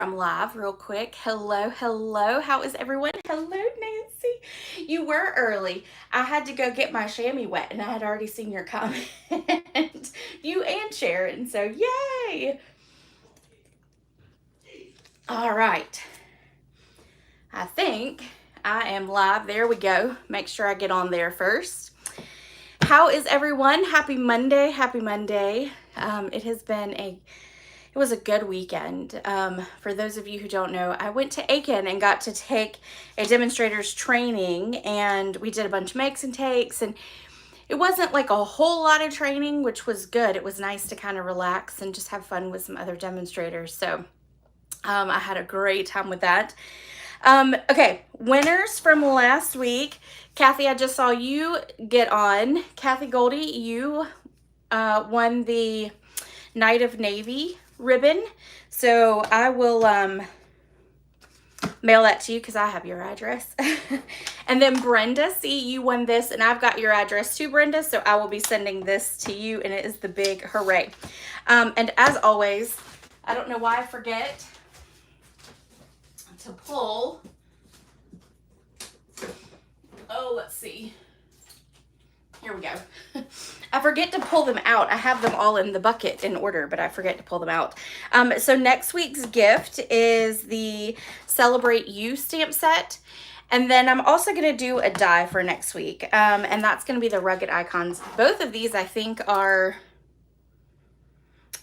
I'm live real quick. Hello. How is everyone? Hello, Nancy. You were early. I had to go get my chamois wet, and I had already seen your comment. You and Sharon, so yay. All right. I think I am live. There we go. Make sure I get on there first. How is everyone? Happy Monday. It was a good weekend. For those of you who don't know, I went to Aiken and got to take a demonstrator's training, and we did a bunch of makes and takes, and it wasn't like a whole lot of training, which was good. It was nice to kind of relax and just have fun with some other demonstrators. So I had a great time with that. Okay, winners from last week. Kathy, I just saw you get on. Kathy Goldie, you won the Knight of Navy ribbon. So I will mail that to you because I have your address. And then Brenda, see, you won this, and I've got your address too, Brenda, so I will be sending this to you, and it is the big hooray. And as always, I don't know why I forget to pull. Oh, let's see. Here we go. I forget to pull them out. I have them all in the bucket in order, but I forget to pull them out. So next week's gift is the Celebrate You stamp set. And then I'm also going to do a die for next week. And that's going to be the Rugged Icons. Both of these, I think, are...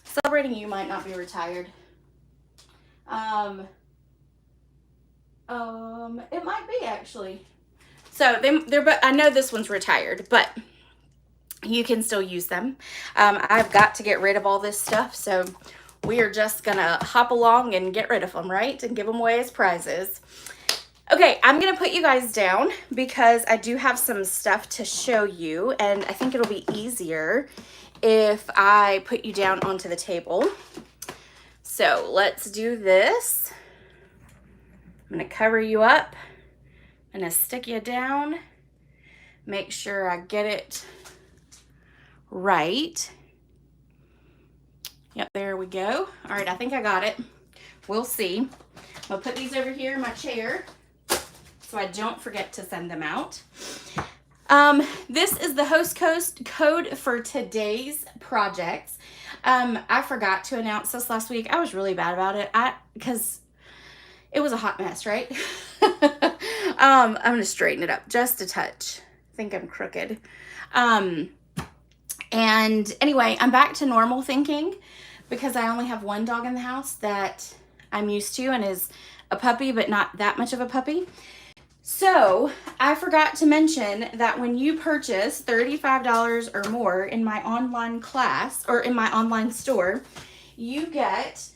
Celebrating You might not be retired. It might be, actually. So they're, I know this one's retired, but you can still use them. I've got to get rid of all this stuff, so we are just gonna hop along and get rid of them, right? And give them away as prizes. Okay, I'm gonna put you guys down because I do have some stuff to show you, and I think it'll be easier if I put you down onto the table. So let's do this. I'm gonna cover you up. I'm gonna stick you down. Make sure I get it right. Yep, there we go. All right, I think I got it. We'll see. I'll put these over here in my chair so I don't forget to send them out. This is the host code for today's projects. I forgot to announce this last week. I was really bad about it because it was a hot mess, right? I'm gonna straighten it up just a touch. I think I'm crooked. And anyway, I'm back to normal thinking because I only have one dog in the house that I'm used to and is a puppy, but not that much of a puppy. So I forgot to mention that when you purchase $35 or more in my online class or in my online store, you get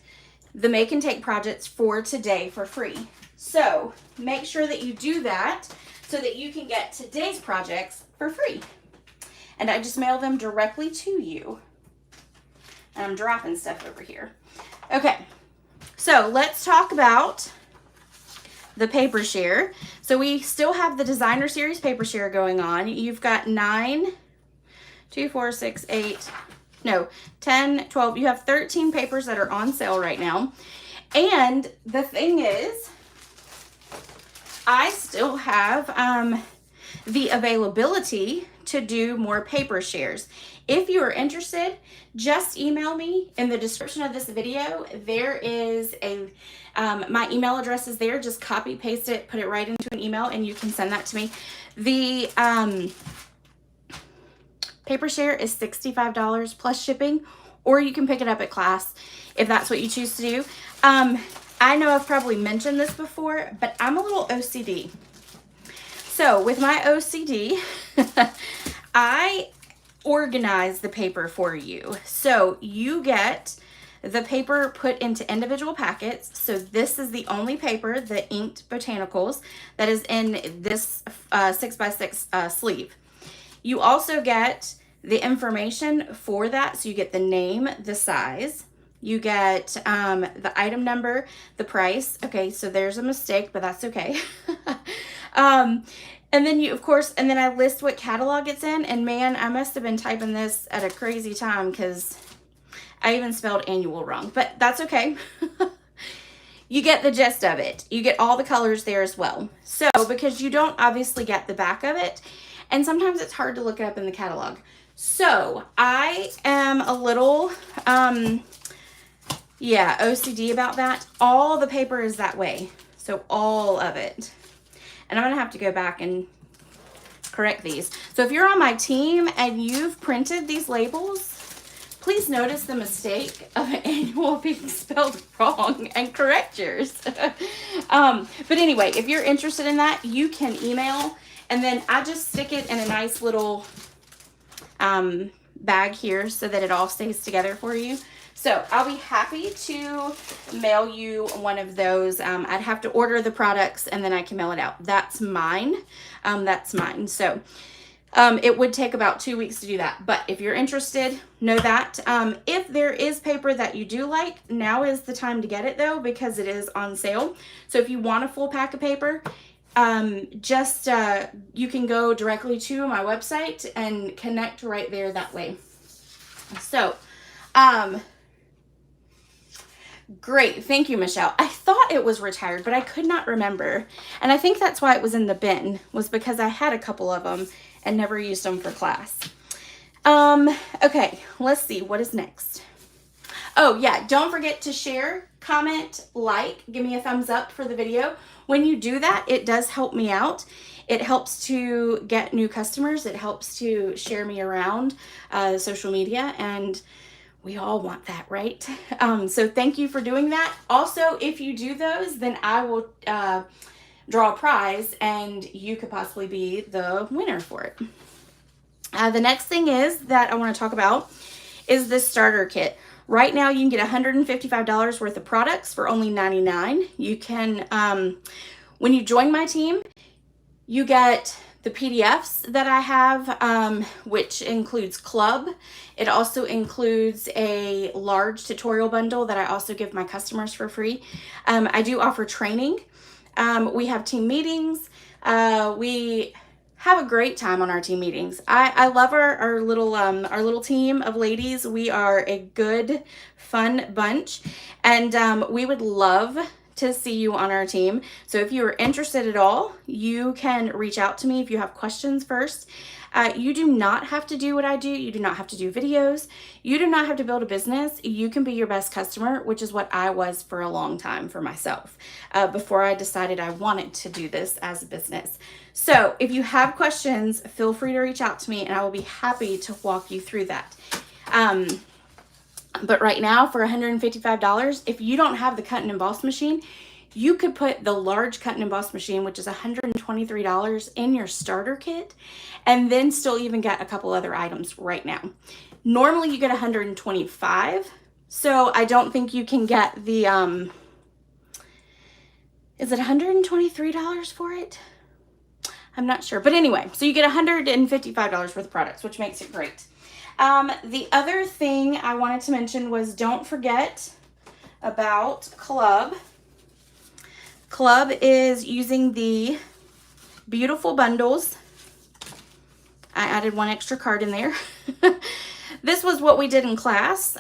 the make and take projects for today for free. So make sure that you do that so that you can get today's projects for free. And I just mail them directly to you. And I'm dropping stuff over here. Okay, so let's talk about the paper share. So we still have the designer series paper share going on. You've got 10, 12. You have 13 papers that are on sale right now. And the thing is, I still have the availability to do more paper shares. If you are interested, just email me. In the description of this video, there is a my email address is there. Just copy, paste it, put it right into an email, and you can send that to me. The paper share is $65 plus shipping, or you can pick it up at class if that's what you choose to do. I know I've probably mentioned this before, but I'm a little OCD. So with my OCD, I organize the paper for you. So you get the paper put into individual packets. So this is the only paper, the inked botanicals, that is in this 6x6 sleeve. You also get the information for that. So you get the name, the size. You get the item number, the price. Okay, so there's a mistake, but that's okay. And then you, of course, and then I list what catalog it's in. And man, I must have been typing this at a crazy time because I even spelled annual wrong, but that's okay. you get the gist of it. You get all the colors there as well. So, because you don't obviously get the back of it, and sometimes it's hard to look it up in the catalog. So, I am a little, OCD about that. All the paper is that way. So, all of it. And I'm going to have to go back and correct these. So, if you're on my team and you've printed these labels, please notice the mistake of an annual being spelled wrong and correct yours. But anyway, if you're interested in that, you can email, and then I just stick it in a nice little bag here so that it all stays together for you. So I'll be happy to mail you one of those. I'd have to order the products and then I can mail it out. That's mine. So it would take about 2 weeks to do that. But if you're interested, know that. If there is paper that you do like, now is the time to get it though, because it is on sale. So if you want a full pack of paper, you can go directly to my website and connect right there that way. So, great. Thank you, Michelle. I thought it was retired, but I could not remember. And I think that's why it was in the bin, was because I had a couple of them and never used them for class. Okay, let's see. What is next? Oh, yeah. Don't forget to share, comment, like, give me a thumbs up for the video. When you do that, it does help me out. It helps to get new customers. It helps to share me around social media, and we all want that, right? So thank you for doing that. Also, if you do those, then I will draw a prize and you could possibly be the winner for it. The next thing is that I want to talk about is this starter kit. Right now you can get $155 worth of products for only $99. You can, when you join my team, you get the PDFs that I have, which includes Club. It also includes a large tutorial bundle that I also give my customers for free. I do offer training. We have team meetings. We have a great time on our team meetings. I love our little team of ladies. We are a good, fun bunch, and we would love to see you on our team. So if you are interested at all, you can reach out to me if you have questions first. You do not have to do what I do. You do not have to do videos. You do not have to build a business. You can be your best customer, which is what I was for a long time for myself, before I decided I wanted to do this as a business. So if you have questions, feel free to reach out to me and I will be happy to walk you through that. But right now for $155, if you don't have the cut and emboss machine, you could put the large cut and emboss machine, which is $123, in your starter kit and then still even get a couple other items right now. Normally you get $125, so I don't think you can get the, is it $123 for it? I'm not sure, but anyway, so you get $155 worth of products, which makes it great. The other thing I wanted to mention was don't forget about Club. Club is using the beautiful bundles. I added one extra card in there. This was what we did in class.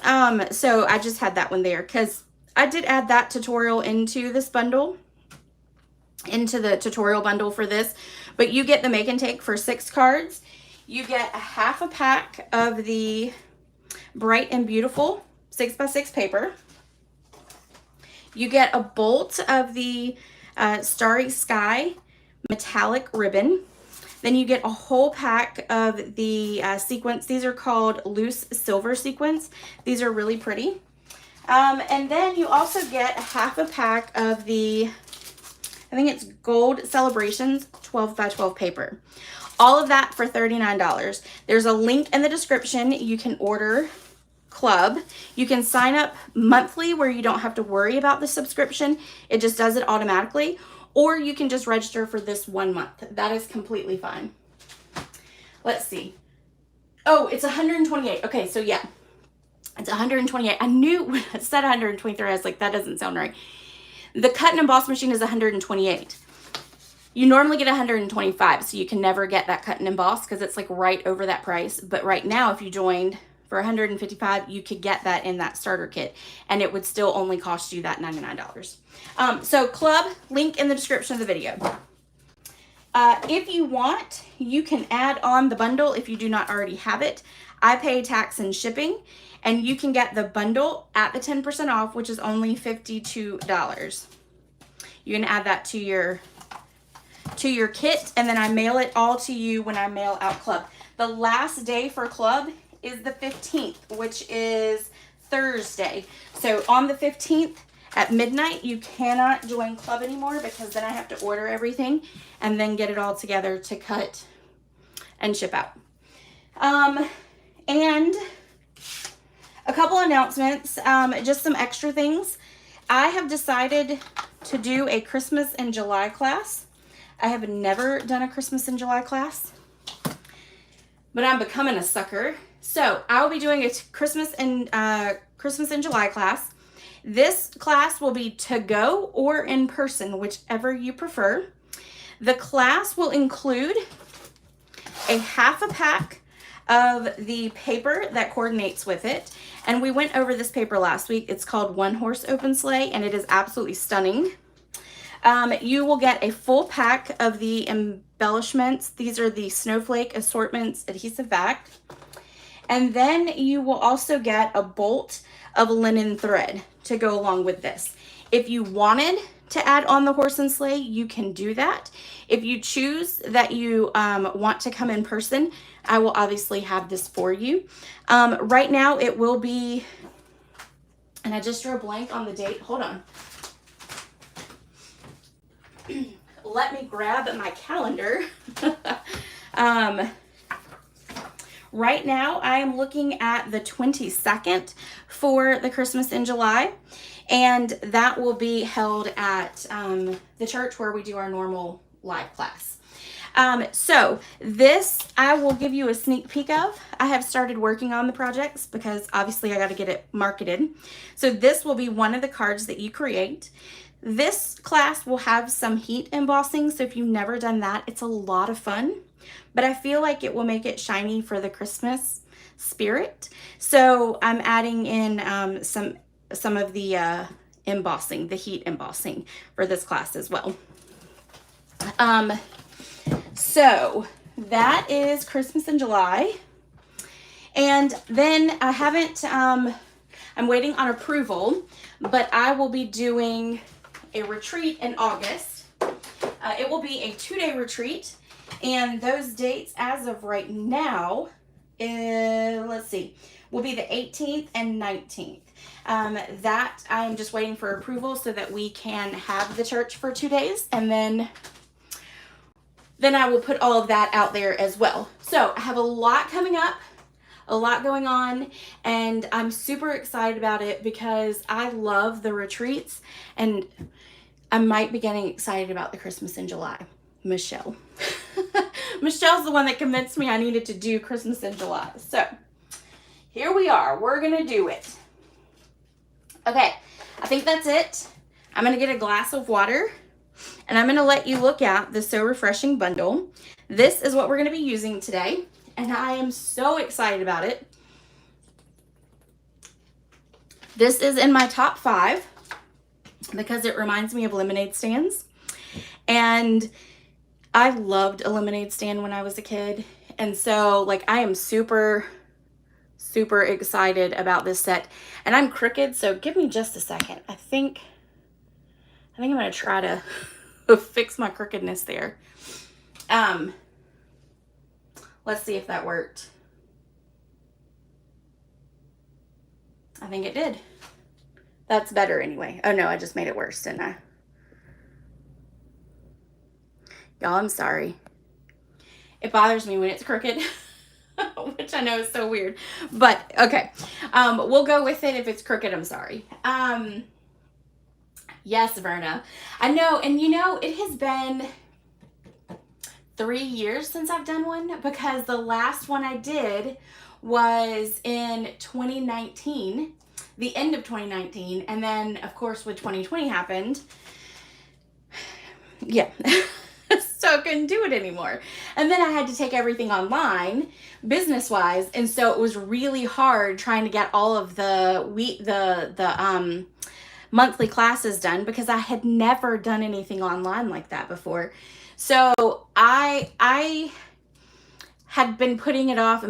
So I just had that one there because I did add that tutorial into this bundle, into the tutorial bundle for this. But you get the make and take for 6 cards. You get a half a pack of the Bright and Beautiful 6x6 paper. You get a bolt of the Starry Sky metallic ribbon. Then you get a whole pack of the sequins. These are called loose silver sequins. These are really pretty. And then you also get half a pack of the, I think it's Gold Celebrations 12x12 paper. All of that for $39. There's a link in the description. You can order Club. You can sign up monthly where you don't have to worry about the subscription. It just does it automatically. Or you can just register for this 1 month. That is completely fine. Let's see. Oh, it's 128. Okay, so yeah, it's 128. I knew when I said 123, I was like, that doesn't sound right. The cut and emboss machine is 128. You normally get 125, so you can never get that cut and emboss because it's like right over that price. But right now, if you joined for $155, you could get that in that starter kit, and it would still only cost you that $99. So club, link in the description of the video. If you want, you can add on the bundle if you do not already have it. I pay tax and shipping, and you can get the bundle at the 10% off, which is only $52. You can add that to your kit, and then I mail it all to you when I mail out club. The last day for club is the 15th, which is Thursday. So on the 15th at midnight, you cannot join club anymore, because then I have to order everything and then get it all together to cut and ship out. And a couple announcements, just some extra things. I have decided to do a Christmas in July class. I have never done a Christmas in July class, but I'm becoming a sucker. So I will be doing a Christmas in July class. This class will be to go or in person, whichever you prefer. The class will include a half a pack of the paper that coordinates with it. And we went over this paper last week. It's called One Horse Open Sleigh, and it is absolutely stunning. You will get a full pack of the embellishments. These are the Snowflake Assortments Adhesive Vac. And then you will also get a bolt of linen thread to go along with this. If you wanted to add on the horse and sleigh, you can do that. If you choose that you want to come in person, I will obviously have this for you. Right now it will be, and I just drew a blank on the date. Hold on. Let me grab my calendar. Right now I am looking at the 22nd for the Christmas in July, and that will be held at the church where we do our normal live class. So this I will give you a sneak peek of. I have started working on the projects because obviously I got to get it marketed. So this will be one of the cards that you create. This class will have some heat embossing, so if you've never done that, it's a lot of fun, but I feel like it will make it shiny for the Christmas spirit. So I'm adding in some of the embossing, the heat embossing for this class as well. So that is Christmas in July. And then I haven't, I'm waiting on approval, but I will be doing a retreat in August. It will be a 2-day retreat, and those dates as of right now, let's see, will be the 18th and 19th. That I am just waiting for approval so that we can have the church for 2 days, and then I will put all of that out there as well. So I have a lot coming up, a lot going on, and I'm super excited about it because I love the retreats, and I might be getting excited about the Christmas in July. Michelle. Michelle's the one that convinced me I needed to do Christmas in July. So here we are. We're going to do it. Okay, I think that's it. I'm going to get a glass of water, and I'm going to let you look at the So Refreshing bundle. This is what we're going to be using today, and I am so excited about it. This is in my top 5 because it reminds me of lemonade stands, and I loved a lemonade stand when I was a kid, and so like I am super excited about this set. And I'm crooked, so give me just a second. I think I'm gonna try to fix my crookedness there. Let's see if that worked. I think it did. That's better anyway. Oh no, I just made it worse, didn't I? Y'all, I'm sorry. It bothers me when it's crooked, which I know is so weird, but okay. We'll go with it. If it's crooked, I'm sorry. Yes, Verna. I know, and you know, it has been 3 years since I've done one, because the last one I did was in 2019, the end of 2019, and then of course when 2020 happened, yeah. So I couldn't do it anymore. And then I had to take everything online, business-wise, and so it was really hard trying to get all of the monthly classes done because I had never done anything online like that before. So I had been putting it off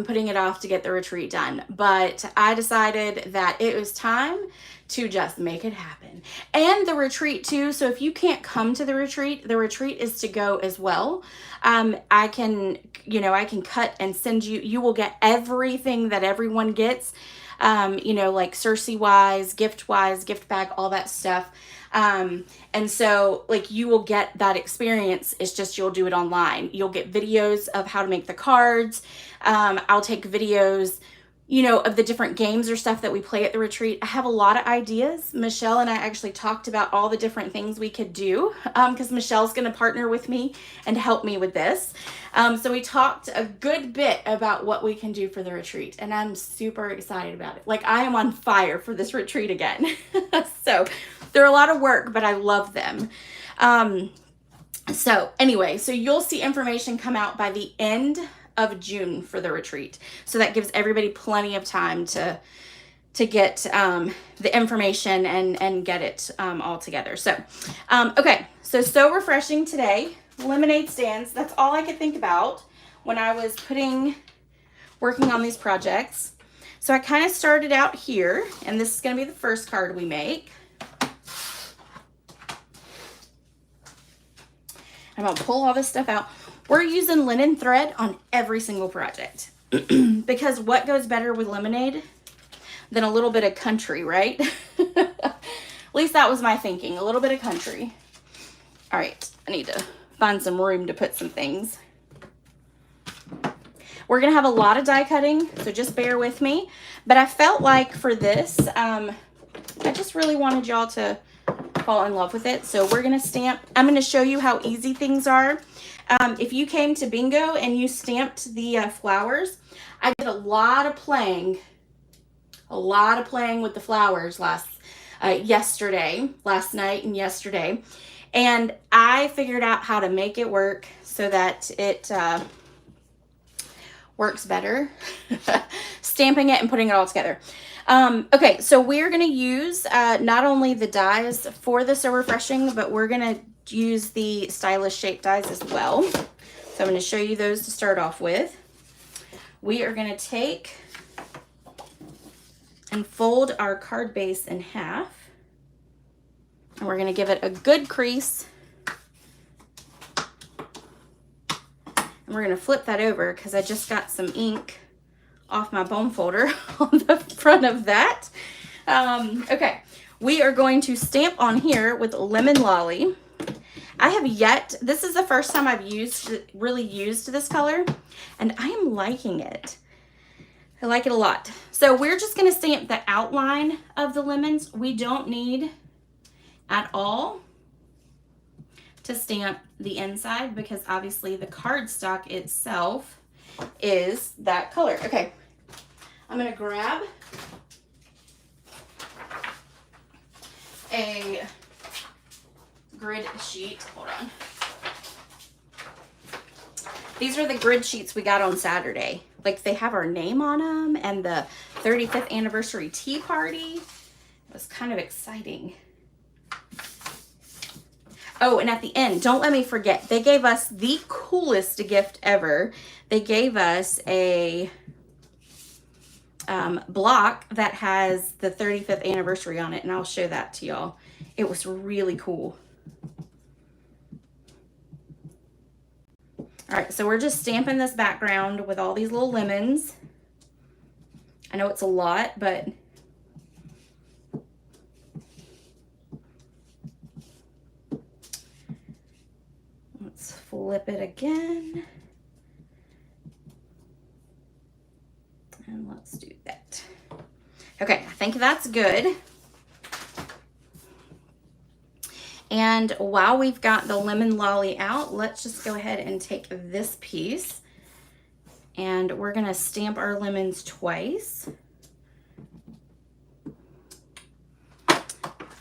to get the retreat done, but I decided that it was time to just make it happen. And the retreat too, so if you can't come to the retreat is to go as well. I can cut and send you will get everything that everyone gets, like Cersei wise, gift bag, all that stuff. And so like you will get that experience. It's just you'll do it online. You'll get videos of how to make the cards. I'll take videos, of the different games or stuff that we play at the retreat. I have a lot of ideas. Michelle and I actually talked about all the different things we could do because Michelle's going to partner with me and help me with this. So we talked a good bit about what we can do for the retreat, and I'm super excited about it. Like, I am on fire for this retreat again. So they're a lot of work, but I love them. So anyway, so you'll see information come out by the end of June for the retreat. So that gives everybody plenty of time to get the information and get it all together. So, okay, so refreshing today. Lemonade stands. That's all I could think about when I was working on these projects. So I kind of started out here, and this is going to be the first card we make. I'm going to pull all this stuff out. We're using linen thread on every single project because what goes better with lemonade than a little bit of country, right? At least that was my thinking, a little bit of country. All right, I need to find some room to put some things. We're going to have a lot of die cutting, so just bear with me. But I felt like for this, I just really wanted y'all to fall in love with it. So we're going to stamp. I'm going to show you how easy things are. If you came to bingo and you stamped the flowers, I did a lot of playing with the flowers last night and yesterday. And I figured out how to make it work so that it works better. Stamping it and putting it all together. Okay, so we're going to use not only the dies for the So Refreshing, but we're going to use the stylish shape dies as well. So I'm going to show you those to start off with. We are going to take and fold our card base in half. And we're going to give it a good crease. And we're going to flip that over because I just got some ink off my bone folder on the front of that. Okay, we are going to stamp on here with Lemon Lolly. This is the first time I've really used this color, and I am liking it. I like it a lot. So we're just going to stamp the outline of the lemons. We don't need at all to stamp the inside because obviously the cardstock itself is that color. Okay, I'm going to grab a grid sheet. Hold on. These are the grid sheets we got on Saturday. Like, they have our name on them and the 35th anniversary tea party. It was kind of exciting. Oh, and at the end, don't let me forget, they gave us the coolest gift ever. They gave us a block that has the 35th anniversary on it, and I'll show that to y'all. It was really cool. All right, so we're just stamping this background with all these little lemons. I know it's a lot, but let's flip it again. And let's do that. Okay, I think that's good. And while we've got the Lemon Lolly out, let's just go ahead and take this piece and we're gonna stamp our lemons twice.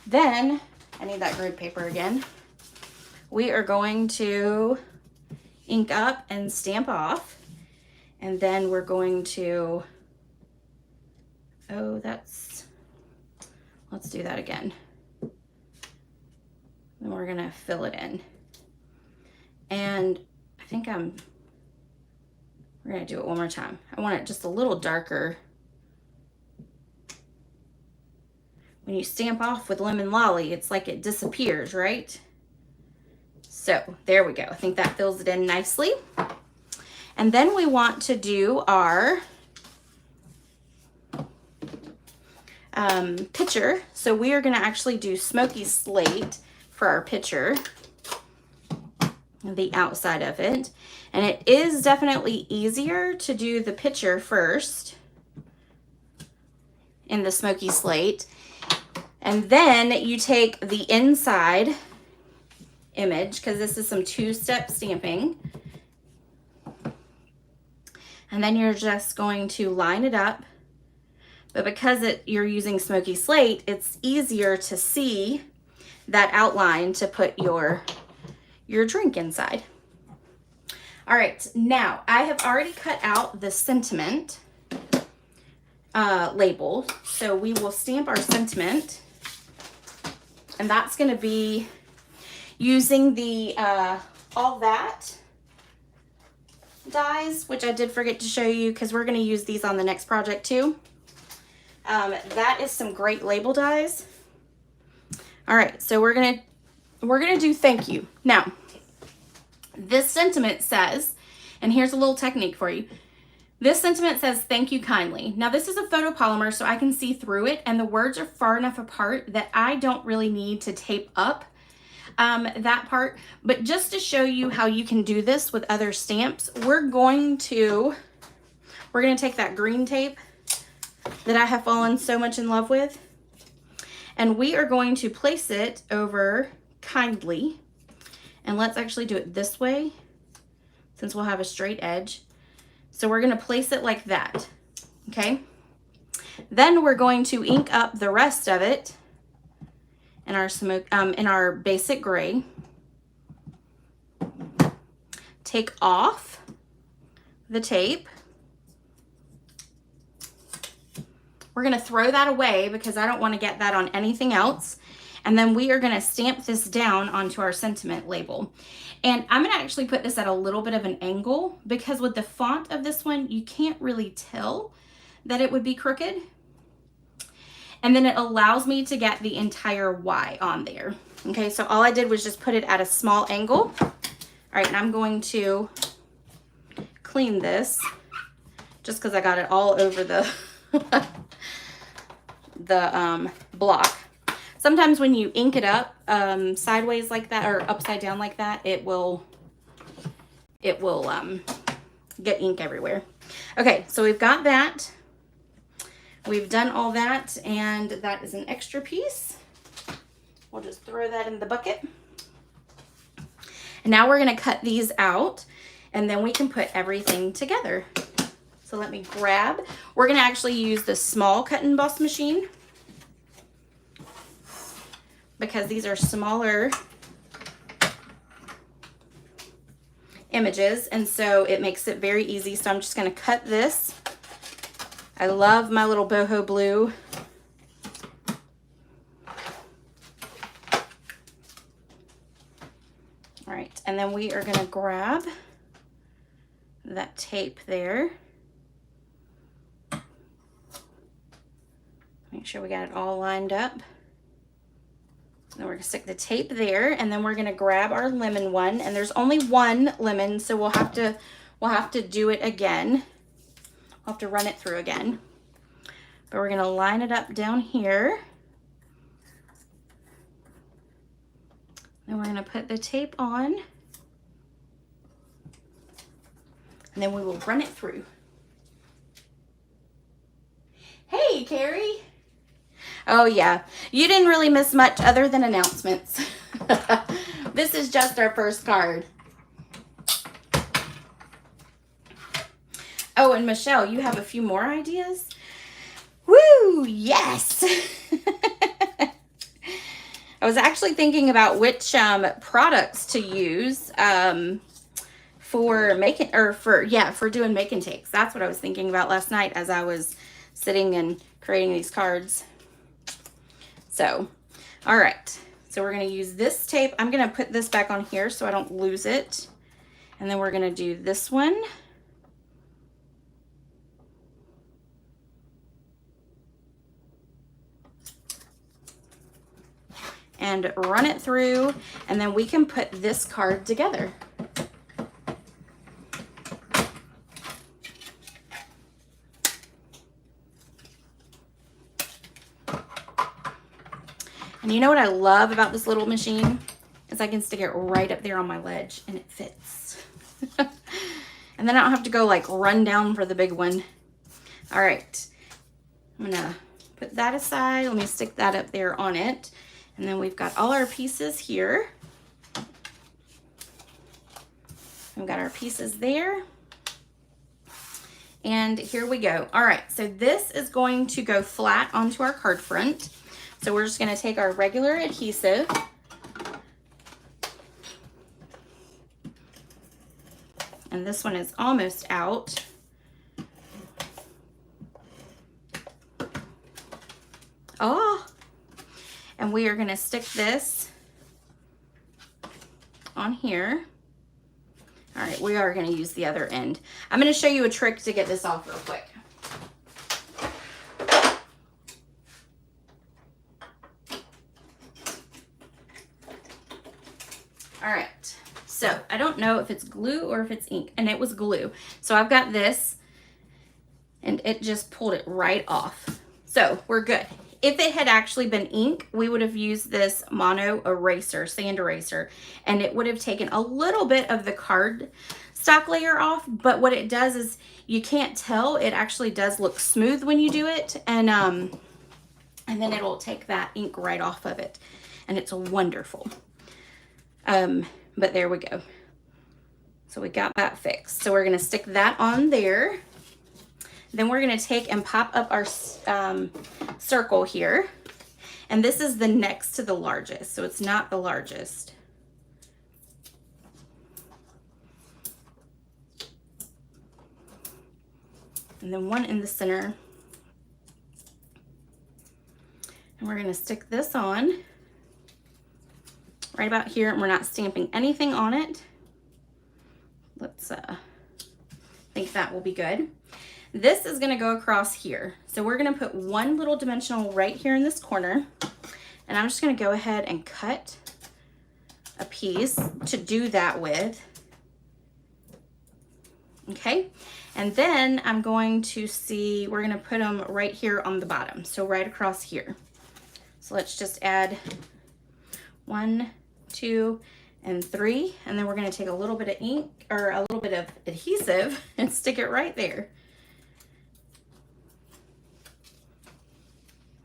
Then, I need that grid paper again. We are going to ink up and stamp off. And then we're going to, let's do that again. Then we're gonna fill it in. And I think we're gonna do it one more time. I want it just a little darker. When you stamp off with Lemon Lolly, it's like it disappears, right? So there we go. I think that fills it in nicely. And then we want to do our picture. So we are going to actually do Smoky Slate for our picture, the outside of it. And it is definitely easier to do the picture first in the Smoky Slate. And then you take the inside image, because this is some two-step stamping. And then you're just going to line it up. But because you're using Smoky Slate, it's easier to see that outline to put your drink inside. All right, now I have already cut out the sentiment label. So we will stamp our sentiment. And that's going to be using the All That dies, which I did forget to show you because we're going to use these on the next project too. That is some great label dies. All right, so we're gonna do thank you. Now, this sentiment says, and here's a little technique for you. This sentiment says, thank you kindly. Now this is a photopolymer, so I can see through it, and the words are far enough apart that I don't really need to tape up that part. But just to show you how you can do this with other stamps, we're going to take that green tape that I have fallen so much in love with, and we are going to place it over kindly. And let's actually do it this way, since we'll have a straight edge. So we're going to place it like that, okay? Then we're going to ink up the rest of it in our basic gray. Take off the tape. We're going to throw that away because I don't want to get that on anything else. And then we are going to stamp this down onto our sentiment label. And I'm going to actually put this at a little bit of an angle because with the font of this one, you can't really tell that it would be crooked. And then it allows me to get the entire Y on there. Okay, so all I did was just put it at a small angle. All right, and I'm going to clean this just because I got it all over the block. Sometimes when you ink it up sideways like that or upside down like that, it will get ink everywhere. Okay, so we've got that. We've done all that, and that is an extra piece. We'll just throw that in the bucket. And now we're gonna cut these out, and then we can put everything together. So let me grab, we're gonna actually use the small cut and emboss machine because these are smaller images, and so it makes it very easy. So I'm just gonna cut this. I love my little boho blue. All right, and then we are gonna grab that tape there. Make sure we got it all lined up. Then we're gonna stick the tape there, and then we're gonna grab our lemon one, and there's only one lemon, so we'll have to do it again. We'll have to run it through again. But we're gonna line it up down here. Then we're gonna put the tape on, and then we will run it through. Hey, Carrie. Oh yeah, you didn't really miss much other than announcements. This is just our first card. Oh, and Michelle, you have a few more ideas? Woo, yes. I was actually thinking about which products to use for making, or for, yeah, for doing make and takes. That's what I was thinking about last night as I was sitting and creating these cards. So, all right. So we're going to use this tape. I'm going to put this back on here so I don't lose it. And then we're going to do this one. And run it through, and then we can put this card together. And you know what I love about this little machine is I can stick it right up there on my ledge and it fits. And then I don't have to go like run down for the big one. All right, I'm gonna put that aside. Let me stick that up there on it. And then we've got all our pieces here. We've got our pieces there. And here we go. All right, so this is going to go flat onto our card front. So we're just gonna take our regular adhesive. And this one is almost out. Oh, and we are gonna stick this on here. All right, we are gonna use the other end. I'm gonna show you a trick to get this off real quick. All right, so I don't know if it's glue or if it's ink, and it was glue. So I've got this, and it just pulled it right off. So we're good. If it had actually been ink, we would have used this mono eraser, sand eraser, and it would have taken a little bit of the card stock layer off. But what it does is you can't tell. It actually does look smooth when you do it, and then it'll take that ink right off of it, and it's wonderful. But there we go. So we got that fixed. So we're gonna stick that on there. Then we're gonna take and pop up our circle here. And this is the next to the largest, so it's not the largest. And then one in the center. And we're gonna stick this on right about here, and we're not stamping anything on it. Let's think that will be good. This is gonna go across here. So we're gonna put one little dimensional right here in this corner, and I'm just gonna go ahead and cut a piece to do that with. Okay, and then I'm going to see, we're gonna put them right here on the bottom, so right across here. So let's just add 1, 2, and 3, and then we're gonna take a little bit of ink, or a little bit of adhesive, and stick it right there.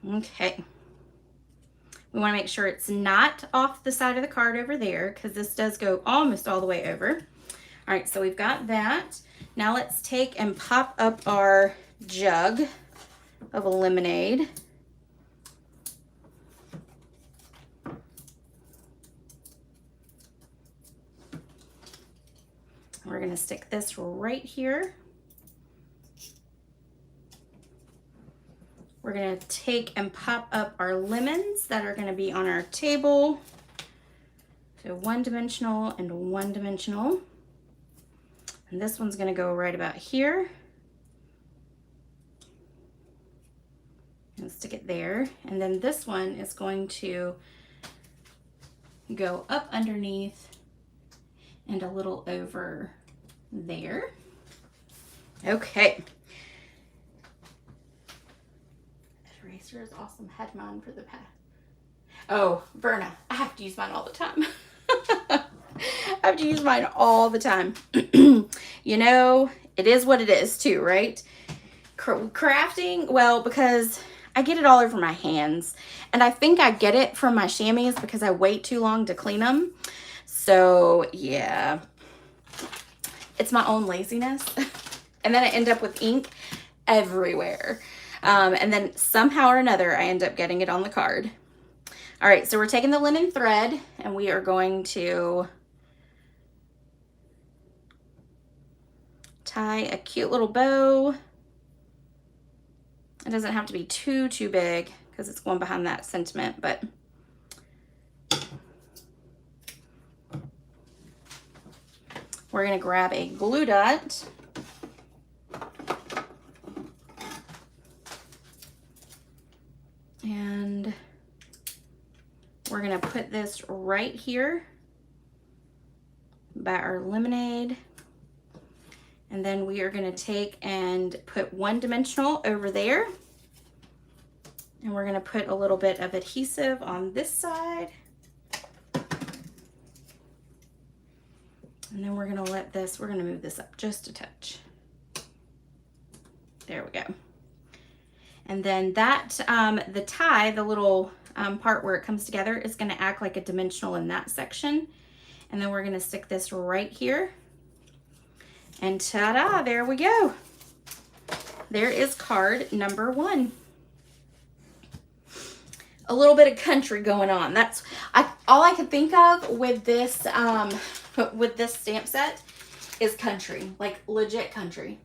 Okay. We want to make sure it's not off the side of the card over there, because this does go almost all the way over. All right, so we've got that. Now let's take and pop up our jug of lemonade. We're going to stick this right here. We're going to take and pop up our lemons that are going to be on our table. So one dimensional and one dimensional. And this one's going to go right about here. And stick it there. And then this one is going to go up underneath and a little over there. Okay. Eraser is awesome. Had mine for the past. Oh, Verna, I have to use mine all the time. I have to use mine all the time. You know, it is what it is too, right? Crafting, well, because I get it all over my hands. And I think I get it from my chamois because I wait too long to clean them. So, yeah. It's my own laziness. And then I end up with ink everywhere. And then somehow or another, I end up getting it on the card. All right, so we're taking the linen thread and we are going to tie a cute little bow. It doesn't have to be too big because it's going behind that sentiment, but we're going to grab a glue dot. And we're going to put this right here by our lemonade. And then we are going to take and put one dimensional over there. And we're going to put a little bit of adhesive on this side. And then we're going to let this, we're going to move this up just a touch. There we go. And then that, the tie, the little part where it comes together is going to act like a dimensional in that section. And then we're going to stick this right here. And ta-da, there we go. There is card number 1. A little bit of country going on. That's all I could think of with this stamp set is country, like legit country.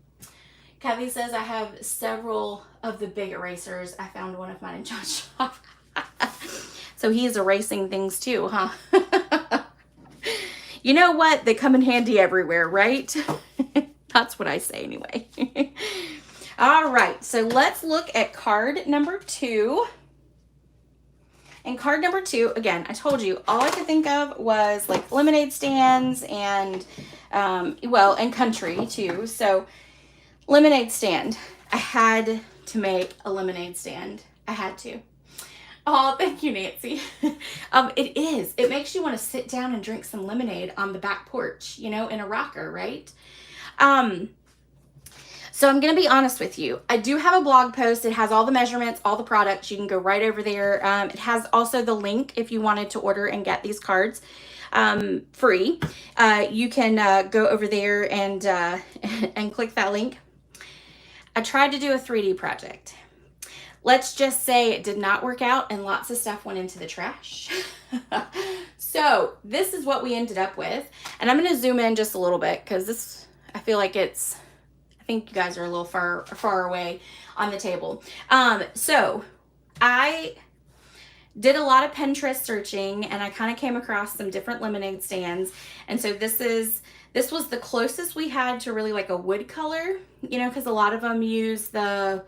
Kathy says I have several of the big erasers. I found one of mine in John's shop. So he's erasing things too, huh? You know what? They come in handy everywhere, right? That's what I say anyway. All right, so let's look at card number 2. And card number 2, again, I told you, all I could think of was like lemonade stands and, well, and country too. So lemonade stand. I had to make a lemonade stand. I had to. Oh, thank you, Nancy. It is. It makes you want to sit down and drink some lemonade on the back porch, you know, in a rocker, right? So I'm going to be honest with you. I do have a blog post. It has all the measurements, all the products. You can go right over there. It has also the link if you wanted to order and get these cards free. You can go over there and click that link. I tried to do a 3D project. Let's just say it did not work out and lots of stuff went into the trash. So this is what we ended up with. And I'm going to zoom in just a little bit because this, I feel like it's, I think you guys are a little far away on the table. So I did a lot of Pinterest searching and I kind of came across some different lemonade stands. And so this was the closest we had to really like a wood color, you know, because a lot of them use the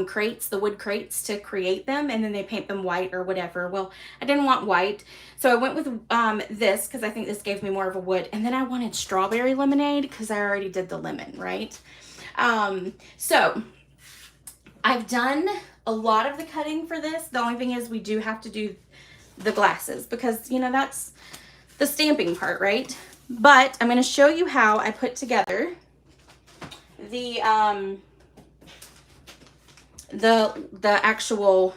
crates, the wood crates to create them, and then they paint them white or whatever. Well, I didn't want white, so I went with this because I think this gave me more of a wood, and then I wanted strawberry lemonade because I already did the lemon, right? So I've done a lot of the cutting for this. The only thing is we do have to do the glasses because, you know, that's the stamping part, right? But I'm going to show you how I put together the actual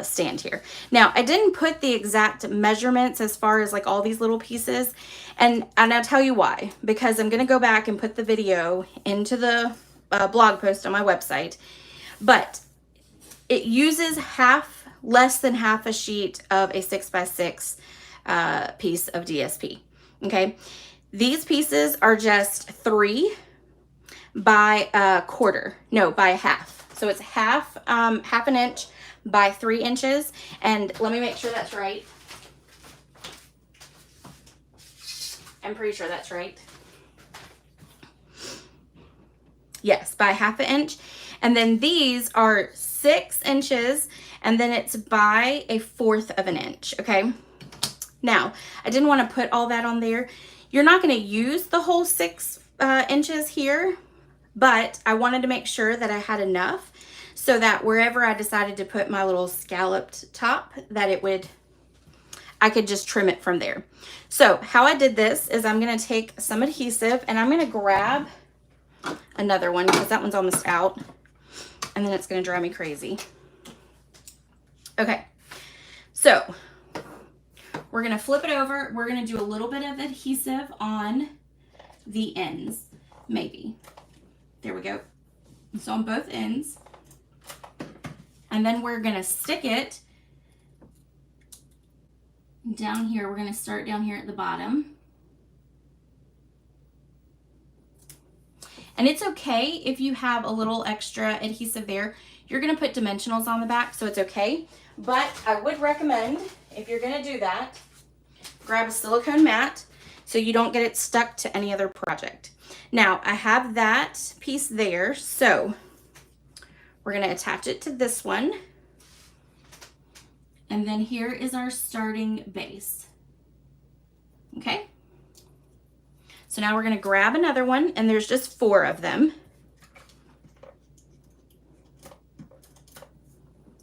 stand here. Now, I didn't put the exact measurements as far as like all these little pieces, and I'll tell you why. Because I'm going to go back and put the video into the blog post on my website, but it uses less than half a sheet of a 6x6 piece of DSP. Okay, these pieces are just 3 by a quarter, no, by a half. So it's half an inch by 3 inches. And let me make sure that's right. I'm pretty sure that's right. Yes, by half an inch. And then these are 6 inches, and then it's by 1/4 of an inch, okay? Now, I didn't want to put all that on there. You're not going to use the whole 6 inches here, but I wanted to make sure that I had enough so that wherever I decided to put my little scalloped top, that I could just trim it from there. So how I did this is I'm going to take some adhesive and I'm going to grab another one because that one's almost out, and then it's going to drive me crazy. Okay, so we're going to flip it over. We're going to do a little bit of adhesive on the ends, maybe. There we go. So on both ends. And then we're going to stick it down here. We're going to start down here at the bottom. And it's okay if you have a little extra adhesive there. You're gonna put dimensionals on the back, so it's okay. But I would recommend, if you're gonna do that, grab a silicone mat so you don't get it stuck to any other project. Now, I have that piece there, so we're gonna attach it to this one. And then here is our starting base. Okay? So now we're gonna grab another one, and there's just 4 of them.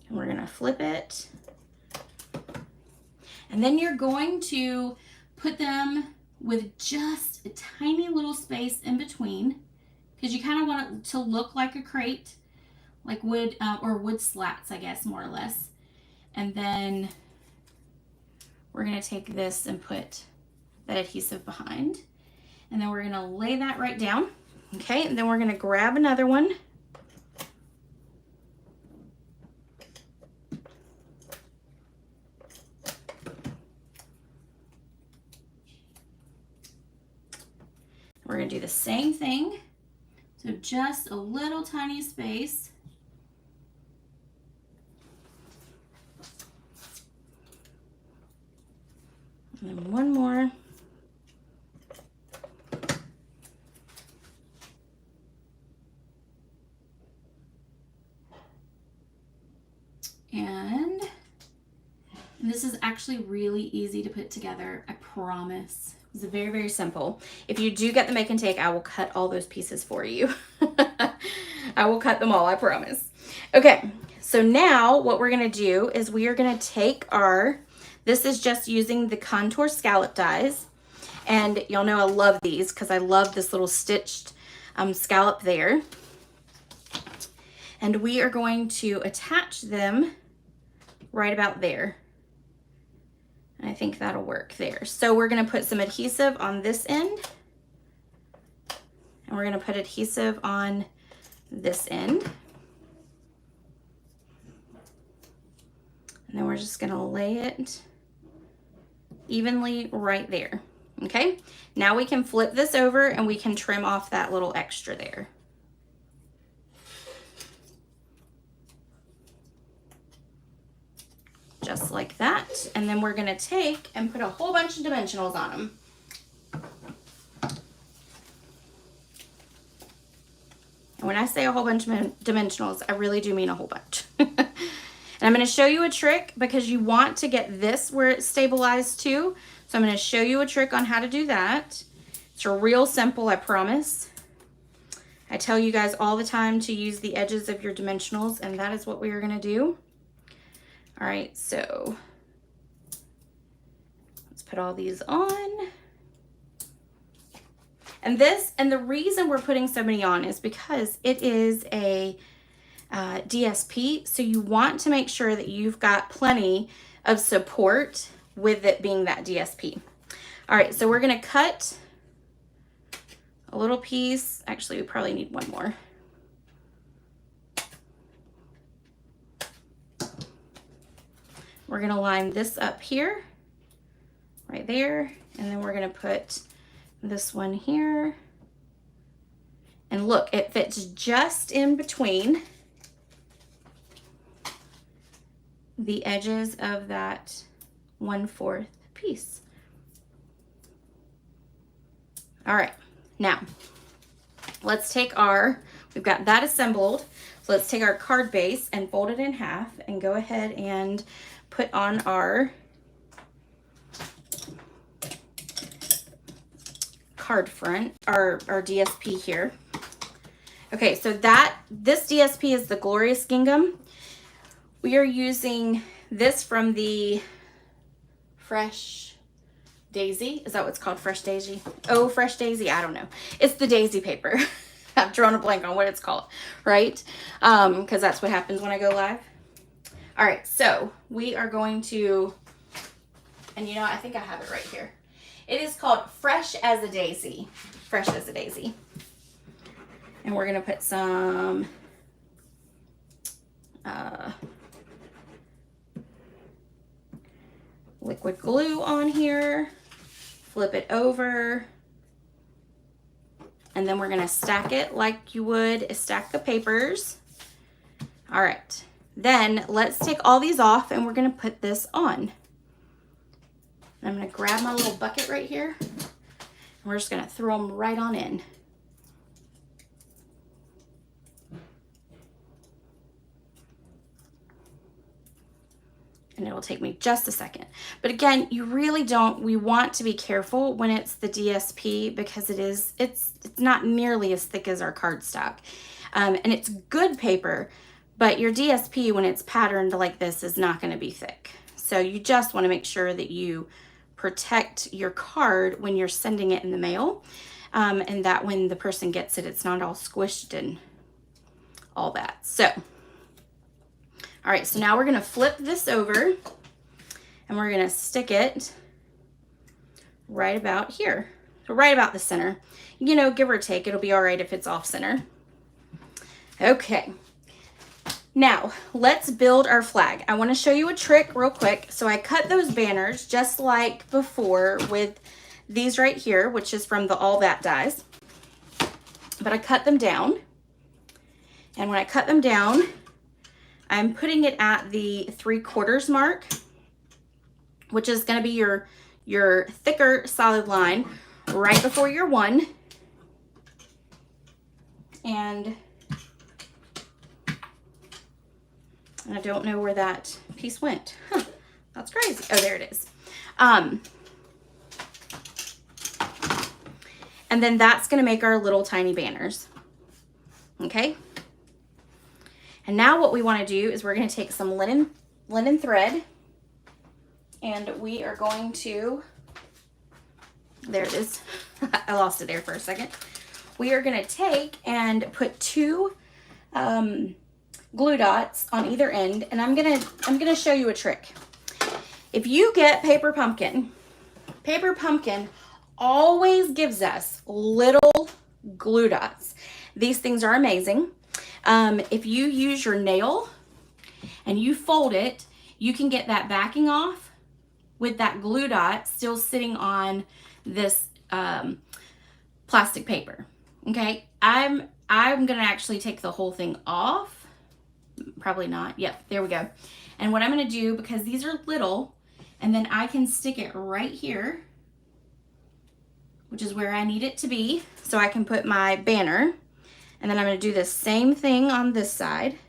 And we're gonna flip it. And then you're going to put them with just a tiny little space in between, because you kind of want it to look like a crate, like wood or wood slats, I guess, more or less. And then we're gonna take this and put that adhesive behind. And then we're gonna lay that right down. Okay, and then we're gonna grab another one. We're gonna do the same thing. So just a little tiny space. And then one more. And this is actually really easy to put together, I promise. It's very, very simple. If you do get the make and take, I will cut all those pieces for you. I will cut them all, I promise. Okay, so now what we're gonna do is we are gonna take this is just using the contour scallop dies. And y'all know I love these because I love this little stitched scallop there. And we are going to attach them right about there. And I think that'll work there. So we're gonna put some adhesive on this end, and we're gonna put adhesive on this end. And then we're just gonna lay it evenly right there. Okay, now we can flip this over and we can trim off that little extra there. Just like that. And then we're gonna take and put a whole bunch of dimensionals on them. And when I say a whole bunch of dimensionals, I really do mean a whole bunch. And I'm gonna show you a trick because you want to get this where it's stabilized too. So I'm gonna show you a trick on how to do that. It's real simple, I promise. I tell you guys all the time to use the edges of your dimensionals, and that is what we are gonna do. All right, so let's put all these on. And the reason we're putting so many on is because it is a DSP, so you want to make sure that you've got plenty of support with it being that DSP. All right, so we're gonna cut a little piece. Actually, we probably need one more. We're gonna line this up here, right there, and then we're gonna put this one here. And look, it fits just in between the edges of that 1/4 piece. All right, now let's take we've got that assembled. So let's take our card base and fold it in half and go ahead and put on our card front, our DSP here. Okay, so this DSP is the Glorious Gingham. We are using this from the Fresh Daisy. Is that what it's called? Fresh Daisy? Oh, Fresh Daisy? I don't know. It's the daisy paper. I've drawn a blank on what it's called, right? Because that's what happens when I go live. All right, so we are going to, and you know, I think I have it right here. It is called Fresh as a Daisy. Fresh as a Daisy. And we're gonna put some liquid glue on here, flip it over, And then we're gonna stack it like you would a stack of papers. All right, then let's take all these off and we're gonna put this on. I'm gonna grab my little bucket right here and we're just gonna throw them right on in. And it will take me just a second. But again, you really don't, we want to be careful when it's the DSP because it's not nearly as thick as our cardstock. And it's good paper, but your DSP, when it's patterned like this, is not gonna be thick. So you just wanna make sure that you protect your card when you're sending it in the mail, and that when the person gets it, it's not all squished and all that. So, all right, so now we're gonna flip this over and we're gonna stick it right about here. So right about the center. You know, give or take, it'll be all right if it's off center. Okay, now let's build our flag. I wanna show you a trick real quick. So I cut those banners just like before with these right here, which is from the All That dies. But I cut them down. And when I cut them down, I'm putting it at the 3/4 mark, which is gonna be your thicker solid line right before your 1. And I don't know where that piece went. Huh, that's crazy. Oh, there it is. And then that's gonna make our little tiny banners, okay? And now what we want to do is we're going to take some linen thread and we are going to, there it is. I lost it there for a second. We are going to take and put 2 glue dots on either end, and I'm going to show you a trick. If you get paper pumpkin always gives us little glue dots. These things are amazing. If you use your nail and you fold it, you can get that backing off with that glue dot still sitting on this plastic paper. Okay, I'm gonna actually take the whole thing off. Probably not. Yep, there we go. And what I'm gonna do, because these are little, and then I can stick it right here, which is where I need it to be, so I can put my banner. And then I'm going to do the same thing on this side.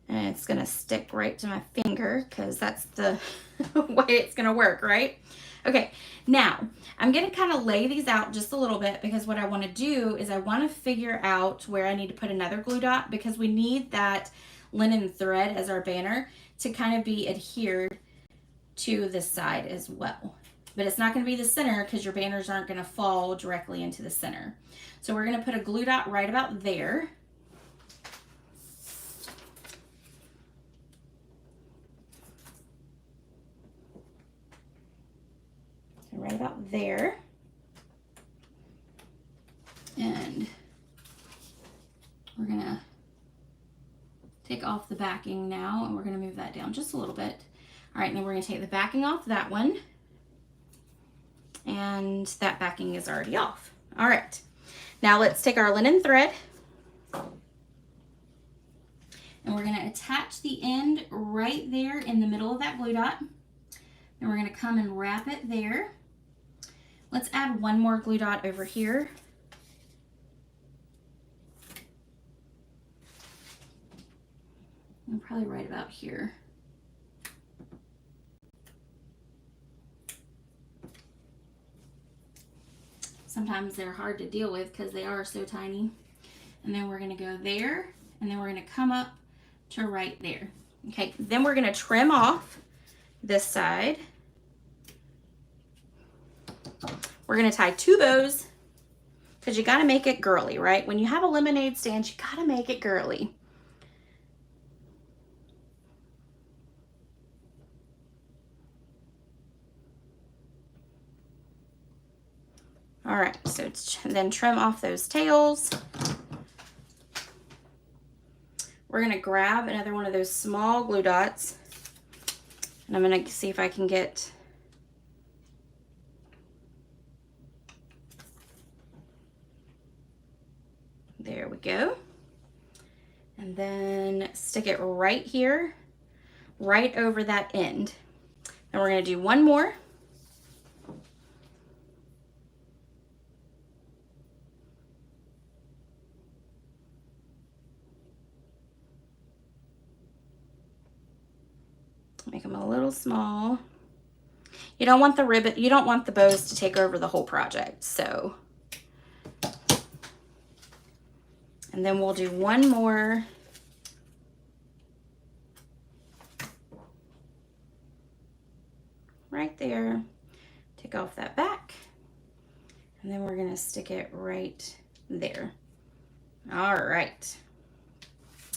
And it's going to stick right to my finger because that's the way it's going to work, right? Okay, now I'm going to kind of lay these out just a little bit because what I want to do is I want to figure out where I need to put another glue dot because we need that linen thread as our banner to kind of be adhered to this side as well. But it's not going to be the center because your banners aren't going to fall directly into the center. So we're going to put a glue dot right about there. So right about there. And we're going to take off the backing now and we're going to move that down just a little bit. All right, and then we're going to take the backing off that one. And that backing is already off. All right, now let's take our linen thread and we're going to attach the end right there in the middle of that glue dot. Then we're going to come and wrap it there. Let's add one more glue dot over here. And probably right about here. Sometimes they're hard to deal with because they are so tiny. And then we're going to go there, and then we're going to come up to right there. Okay, then we're going to trim off this side. We're going to tie 2 bows because you got to make it girly, right? When you have a lemonade stand, you got to make it girly. All right, so then trim off those tails. We're gonna grab another one of those small glue dots And I'm gonna see if I can get, there we go. And then stick it right here, right over that end. And we're gonna do one more. Make them a little small. You don't want the ribbon, you don't want the bows to take over the whole project, so. And then we'll do one more. Right there. Take off that back. And then we're gonna stick it right there. All right.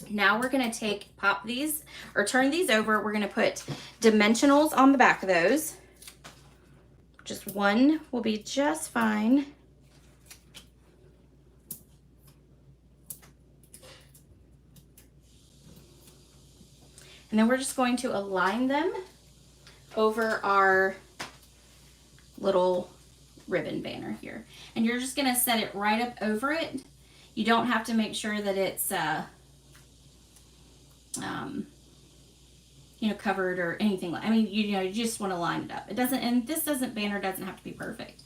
Now we're gonna pop these, or turn these over. We're gonna put dimensionals on the back of those. Just one will be just fine. And then we're just going to align them over our little ribbon banner here. And you're just gonna set it right up over it. You don't have to make sure that it's you know, covered or anything like, I mean, you know, you just want to line it up. It doesn't, and this banner doesn't have to be perfect.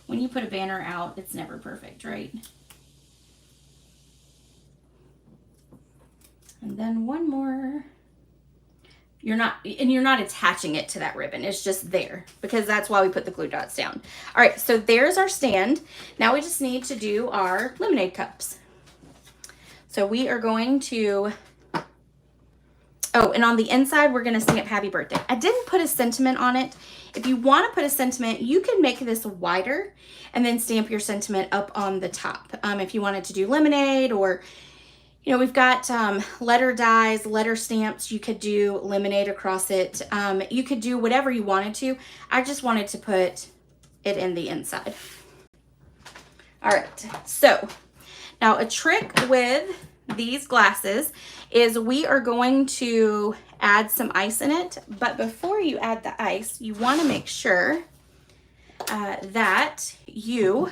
When you put a banner out, it's never perfect, right? And then one more. You're not attaching it to that ribbon. It's just there because that's why we put the glue dots down. All right, so there's our stand. Now we just need to do our lemonade cups. So we are going to, oh, and on the inside, we're gonna stamp happy birthday. I didn't put a sentiment on it. If you wanna put a sentiment, you can make this wider and then stamp your sentiment up on the top. If you wanted to do lemonade, or, you know, we've got letter dies, letter stamps. You could do lemonade across it. You could do whatever you wanted to. I just wanted to put it in the inside. All right, so now a trick with these glasses is we are going to add some ice in it, but before you add the ice, you want to make sure that you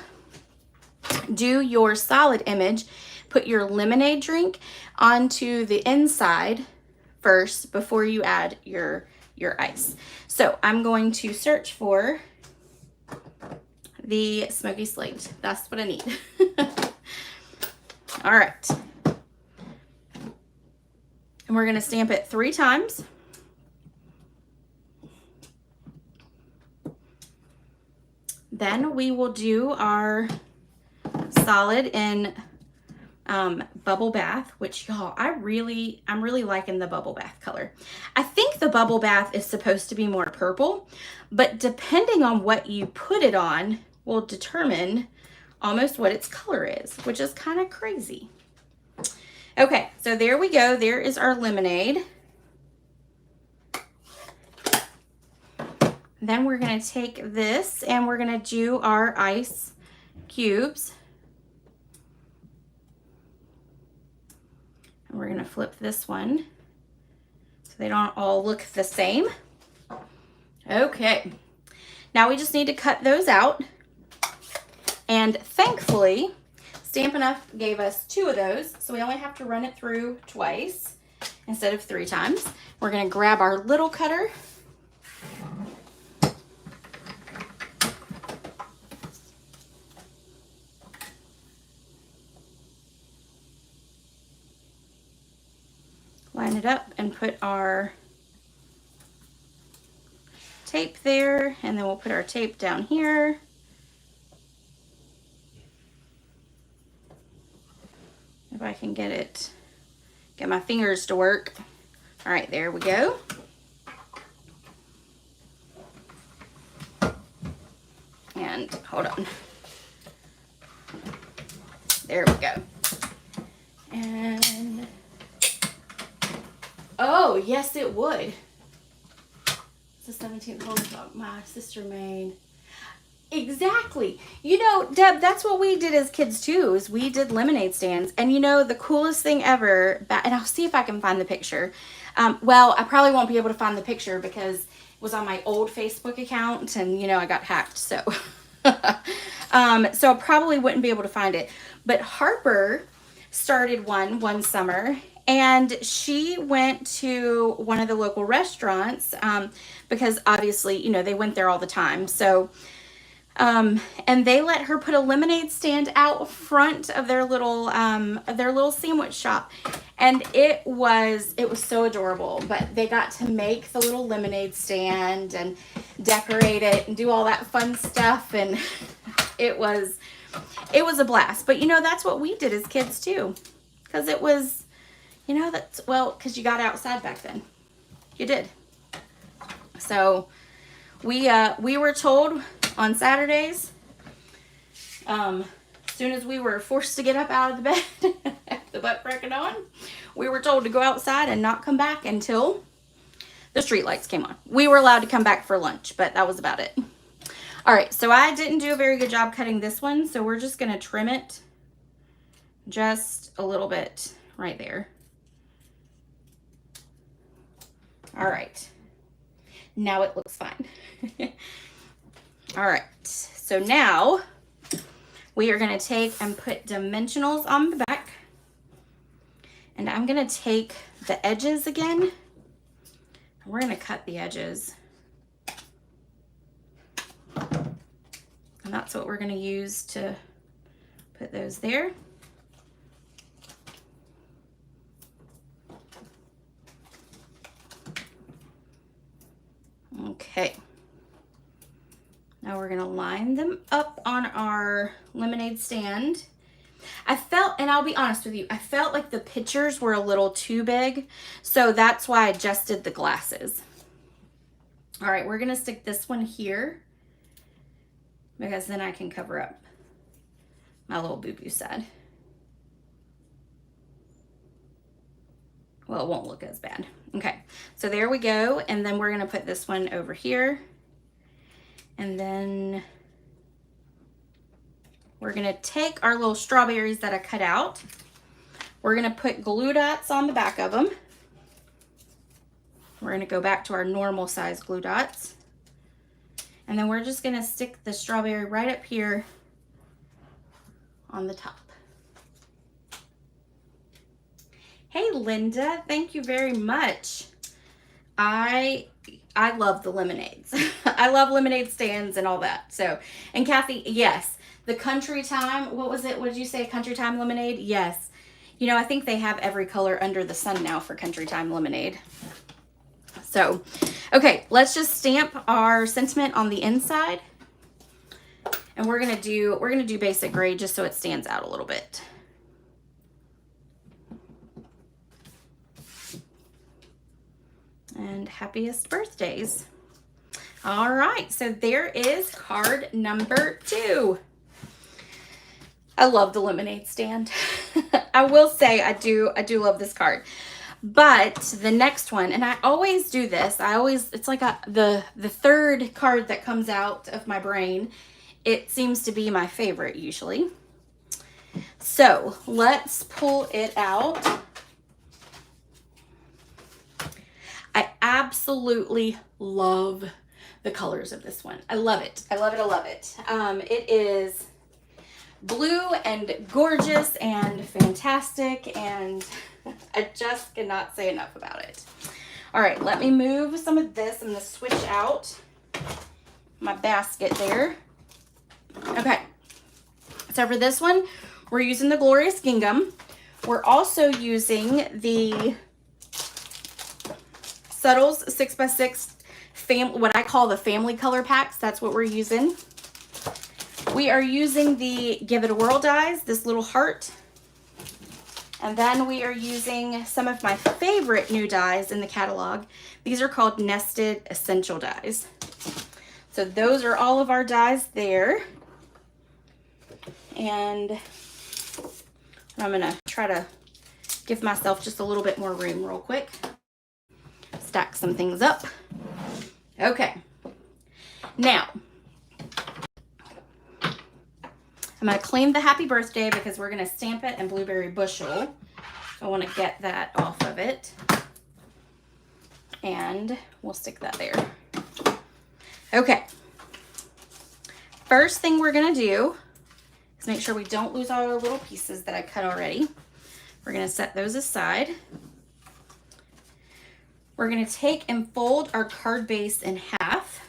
do your solid image. Put your lemonade drink onto the inside first before you add your ice. So I'm going to search for the Smoky Slate. That's what I need. All right. And we're gonna stamp it 3 times. Then we will do our solid in bubble bath, which y'all, I'm really liking the bubble bath color. I think the bubble bath is supposed to be more purple, but depending on what you put it on will determine almost what its color is, which is kind of crazy. Okay, so there we go. There is our lemonade. Then we're gonna take this and we're gonna do our ice cubes. And we're gonna flip this one so they don't all look the same. Okay, now we just need to cut those out. And thankfully, Stampin' gave us 2 of those, so we only have to run it through twice instead of 3 times. We're gonna grab our little cutter. Line it up and put our tape there, and then we'll put our tape down here. If I can get my fingers to work. All right, there we go. And hold on. There we go. And oh, yes, it would. It's the 17th hole dog my sister made. Exactly. You know, Deb, that's what we did as kids too, is we did lemonade stands. And you know, the coolest thing ever, and I'll see if I can find the picture. Well, I probably won't be able to find the picture because it was on my old Facebook account and, you know, I got hacked. So, so I probably wouldn't be able to find it. But Harper started one summer, and she went to one of the local restaurants because obviously, you know, they went there all the time. So, and they let her put a lemonade stand out front of their little sandwich shop. And it was so adorable, but they got to make the little lemonade stand and decorate it and do all that fun stuff. And it was a blast. But, you know, that's what we did as kids too. Because it was, you know, because you got outside back then. You did. So we were told on Saturdays, as soon as we were forced to get up out of the bed, the butt cracking on, we were told to go outside and not come back until the street lights came on. We were allowed to come back for lunch, but that was about it. All right, so I didn't do a very good job cutting this one, so we're just gonna trim it just a little bit right there. All right, now it looks fine. All right, so now we are going to take and put dimensionals on the back. And I'm going to take the edges again. And we're going to cut the edges. And that's what we're going to use to put those there. Okay. Now we're gonna line them up on our lemonade stand. I felt, and I'll be honest with you, I felt like the pictures were a little too big, so that's why I adjusted the glasses. All right, we're gonna stick this one here because then I can cover up my little boo-boo side. Well, it won't look as bad. Okay, so there we go, and then we're gonna put this one over here. And then we're gonna take our little strawberries that I cut out. We're gonna put glue dots on the back of them. We're gonna go back to our normal size glue dots. And then we're just gonna stick the strawberry right up here on the top. Hey, Linda, thank you very much. I love the lemonades. I love lemonade stands and all that. So, and Kathy, yes, the Country Time, what was it? What did you say? Country Time lemonade? Yes. You know, I think they have every color under the sun now for Country Time lemonade. So, okay, let's just stamp our sentiment on the inside. And we're going to do basic gray just so it stands out a little bit. And happiest birthdays. All right, so there is card number 2. I love the lemonade stand. I will say I do love this card. But the next one, and I always do this, it's like the third card that comes out of my brain. It seems to be my favorite usually. So let's pull it out. I absolutely love the colors of this one. I love it. I love it. I love it. It is blue and gorgeous and fantastic, and I just cannot say enough about it. All right, let me move some of this. I'm going to switch out my basket there. Okay, so for this one, we're using the Glorious Gingham. We're also using the Subtles 6x6 what I call the family color packs. That's what we're using. We are using the Give It a Whirl dies, this little heart. And then we are using some of my favorite new dies in the catalog. These are called Nested Essential dies. So those are all of our dies there. And I'm gonna try to give myself just a little bit more room real quick. Stack some things up. Okay. Now, I'm going to clean the happy birthday because we're going to stamp it in Blueberry Bushel. So I want to get that off of it. And we'll stick that there. Okay. First thing we're gonna do is make sure we don't lose all our little pieces that I cut already. We're gonna set those aside. We're gonna take and fold our card base in half.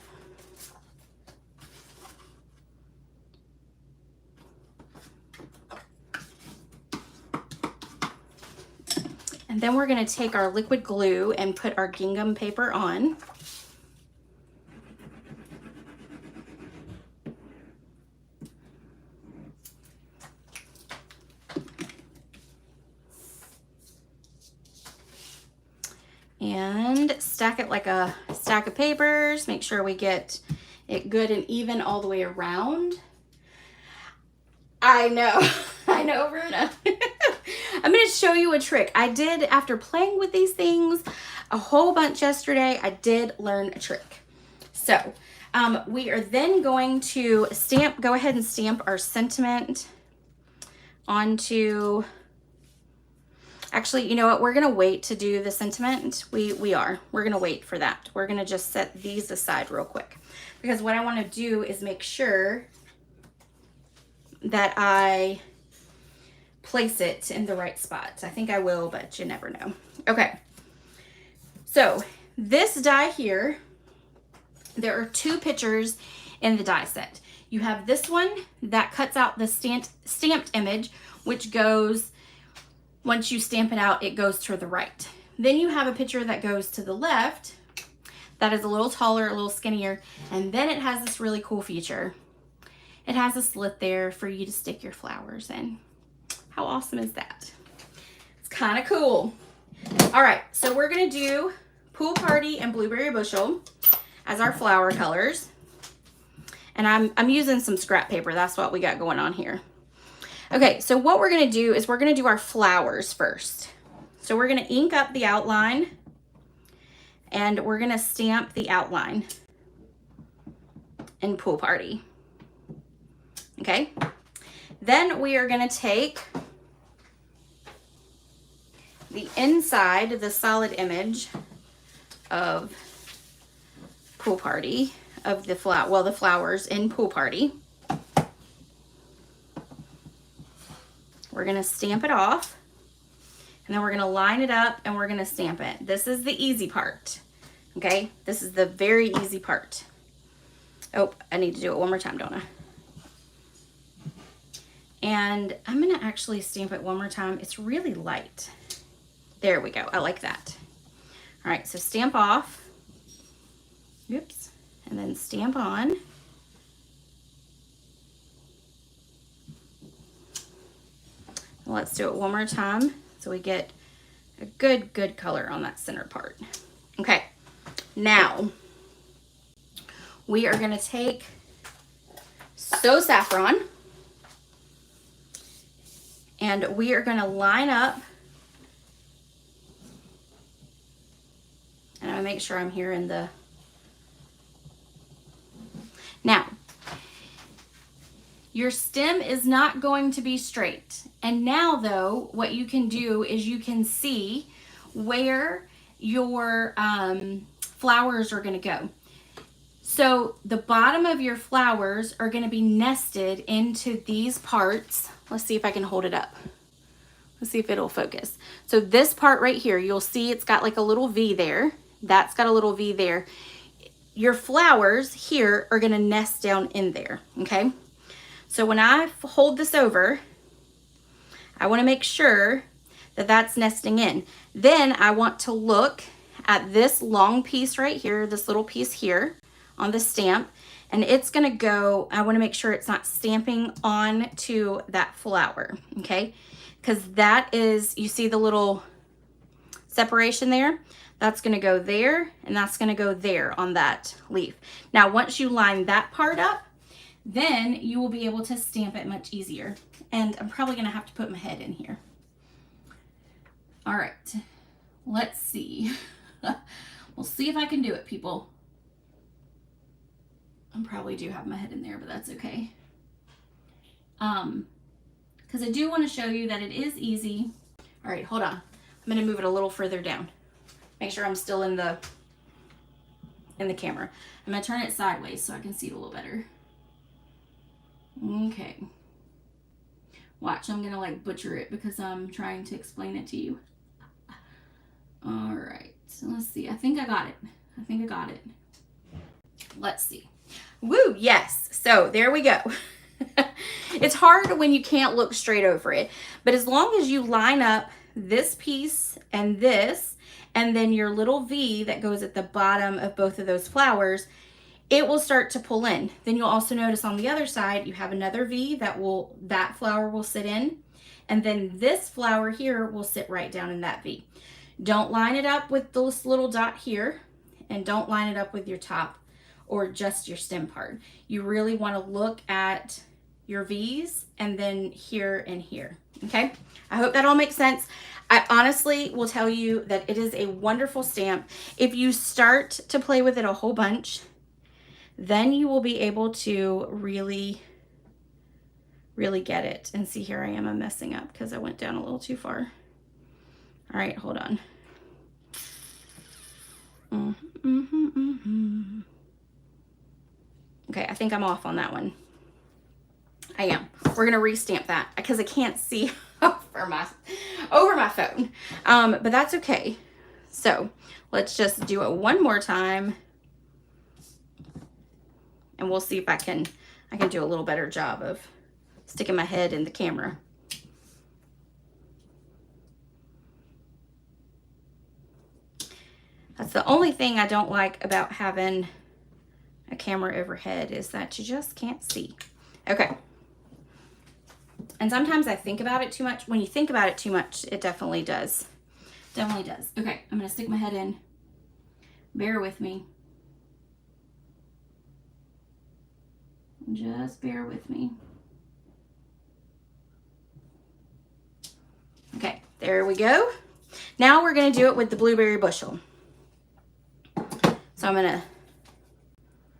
And then we're gonna take our liquid glue and put our gingham paper on. And stack it like a stack of papers. Make sure we get it good and even all the way around. I know, I know, Bruna. I'm going to show you a trick. I did, after playing with these things a whole bunch yesterday, I did learn a trick. So we are then going to go ahead and stamp our sentiment onto, actually, you know what? We're going to wait to do the sentiment. We're going to wait for that. We're going to just set these aside real quick, because what I want to do is make sure that I place it in the right spot. I think I will, but you never know. Okay. So this die here, there are two pictures in the die set. You have this one that cuts out the stamped image, which goes, once you stamp it out, it goes to the right. Then you have a picture that goes to the left that is a little taller, a little skinnier, and then it has this really cool feature. It has a slit there for you to stick your flowers in. How awesome is that? It's kind of cool. All right, so we're gonna do Pool Party and Blueberry Bushel as our flower colors. And I'm using some scrap paper. That's what we got going on here. Okay, so what we're gonna do is we're gonna do our flowers first. So we're gonna ink up the outline and we're gonna stamp the outline in Pool Party. Okay, then we are gonna take the inside, the solid image of Pool Party, of the the flowers in Pool Party. We're gonna stamp it off, and then we're gonna line it up and we're gonna stamp it. This is the easy part, okay? This is the very easy part. Oh, I need to do it one more time, don't I? And I'm gonna actually stamp it one more time. It's really light. There we go, I like that. All right, so stamp off. Oops, and then stamp on. Let's do it one more time so we get a good color on that center part. Okay, now we are gonna take So Saffron and we are gonna line up, and I'm gonna make sure I'm here in the, now, your stem is not going to be straight. And now though, what you can do is you can see where your flowers are gonna go. So the bottom of your flowers are gonna be nested into these parts. Let's see if I can hold it up. Let's see if it'll focus. So this part right here, you'll see it's got like a little V there. That's got a little V there. Your flowers here are gonna nest down in there, okay? So when I hold this over, I wanna make sure that that's nesting in. Then I want to look at this long piece right here, this little piece here on the stamp, and it's gonna go, I wanna make sure it's not stamping on to that flower, okay? Because that is, you see the little separation there? That's gonna go there, and that's gonna go there on that leaf. Now, once you line that part up, then you will be able to stamp it much easier. And I'm probably gonna have to put my head in here. All right, let's see. We'll see if I can do it, people. I probably do have my head in there, but that's okay. Because I do want to show you that it is easy. All right, hold on. I'm gonna move it a little further down. Make sure I'm still in the in the camera. I'm going to turn it sideways so I can see it a little better. Okay. Watch, I'm going to like butcher it because I'm trying to explain it to you. All right, so let's see. I think I got it. I think I got it. Let's see. Woo, yes. So there we go. It's hard when you can't look straight over it, but as long as you line up this piece and this, and then your little V that goes at the bottom of both of those flowers, it will start to pull in. Then you'll also notice on the other side, you have another V that flower will sit in, and then this flower here will sit right down in that V. Don't line it up with this little dot here, and don't line it up with your top or just your stem part. You really want to look at your V's and then here and here, okay? I hope that all makes sense. I honestly will tell you that it is a wonderful stamp. If you start to play with it a whole bunch, then you will be able to really get it. And see, here I am, I'm messing up because I went down a little too far. All right, hold on. Okay, I think I'm off on that one. I am. We're gonna restamp that because I can't see over my phone. But that's okay. So let's just do it one more time, and we'll see if I can do a little better job of sticking my head in the camera. That's the only thing I don't like about having a camera overhead, is that you just can't see. Okay. And sometimes I think about it too much. When you think about it too much, it definitely does. Definitely does. Okay, I'm gonna stick my head in. Bear with me. Just bear with me. Okay, there we go. Now we're gonna do it with the blueberry bushel. So I'm gonna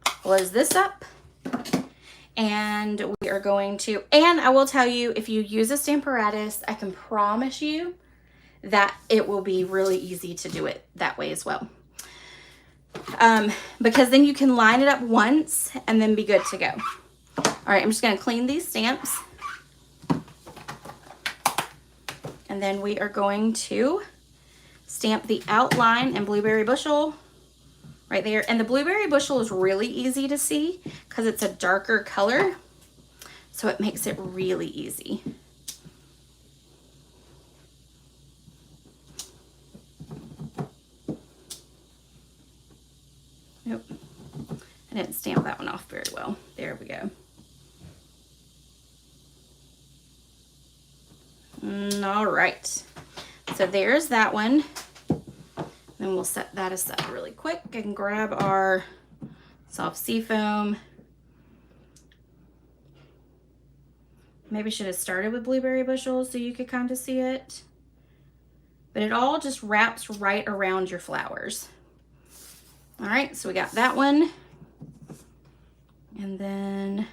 close this up, and we are going to, and I will tell you, if you use a Stamparatus, I can promise you that it will be really easy to do it that way as well. Because then you can line it up once and then be good to go. All right, I'm just gonna clean these stamps. And then we are going to stamp the outline and blueberry bushel right there. And the blueberry bushel is really easy to see because it's a darker color, so it makes it really easy. Nope, I didn't stamp that one off very well. There we go. All right, so there's that one. Then we'll set that aside really quick and grab our soft seafoam. Maybe should have started with blueberry bushels so you could kind of see it. But it all just wraps right around your flowers. All right, so we got that one. And then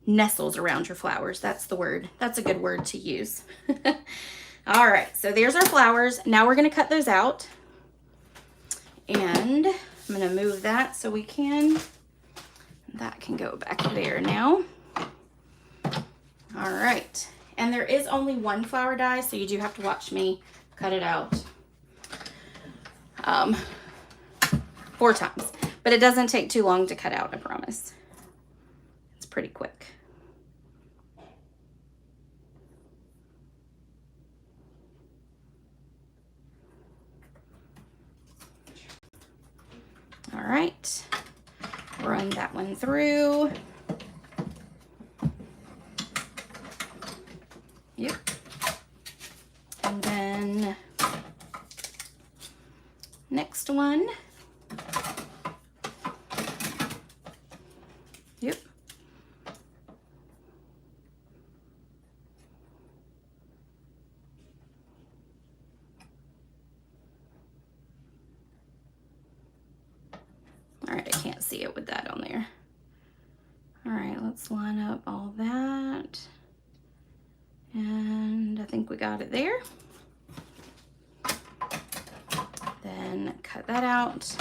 nestles around your flowers. That's the word. That's a good word to use. All right, so there's our flowers. Now we're gonna cut those out. And I'm gonna move that so that can go back there now. All right, and there is only one flower die, so you do have to watch me cut it out 4 times. But it doesn't take too long to cut out, I promise. It's pretty quick. All right, run that one through. Yep. And then next one. Yep. All right, I can't see it with that on there. All right, let's line up all that. And I think we got it there. Then then cut that out.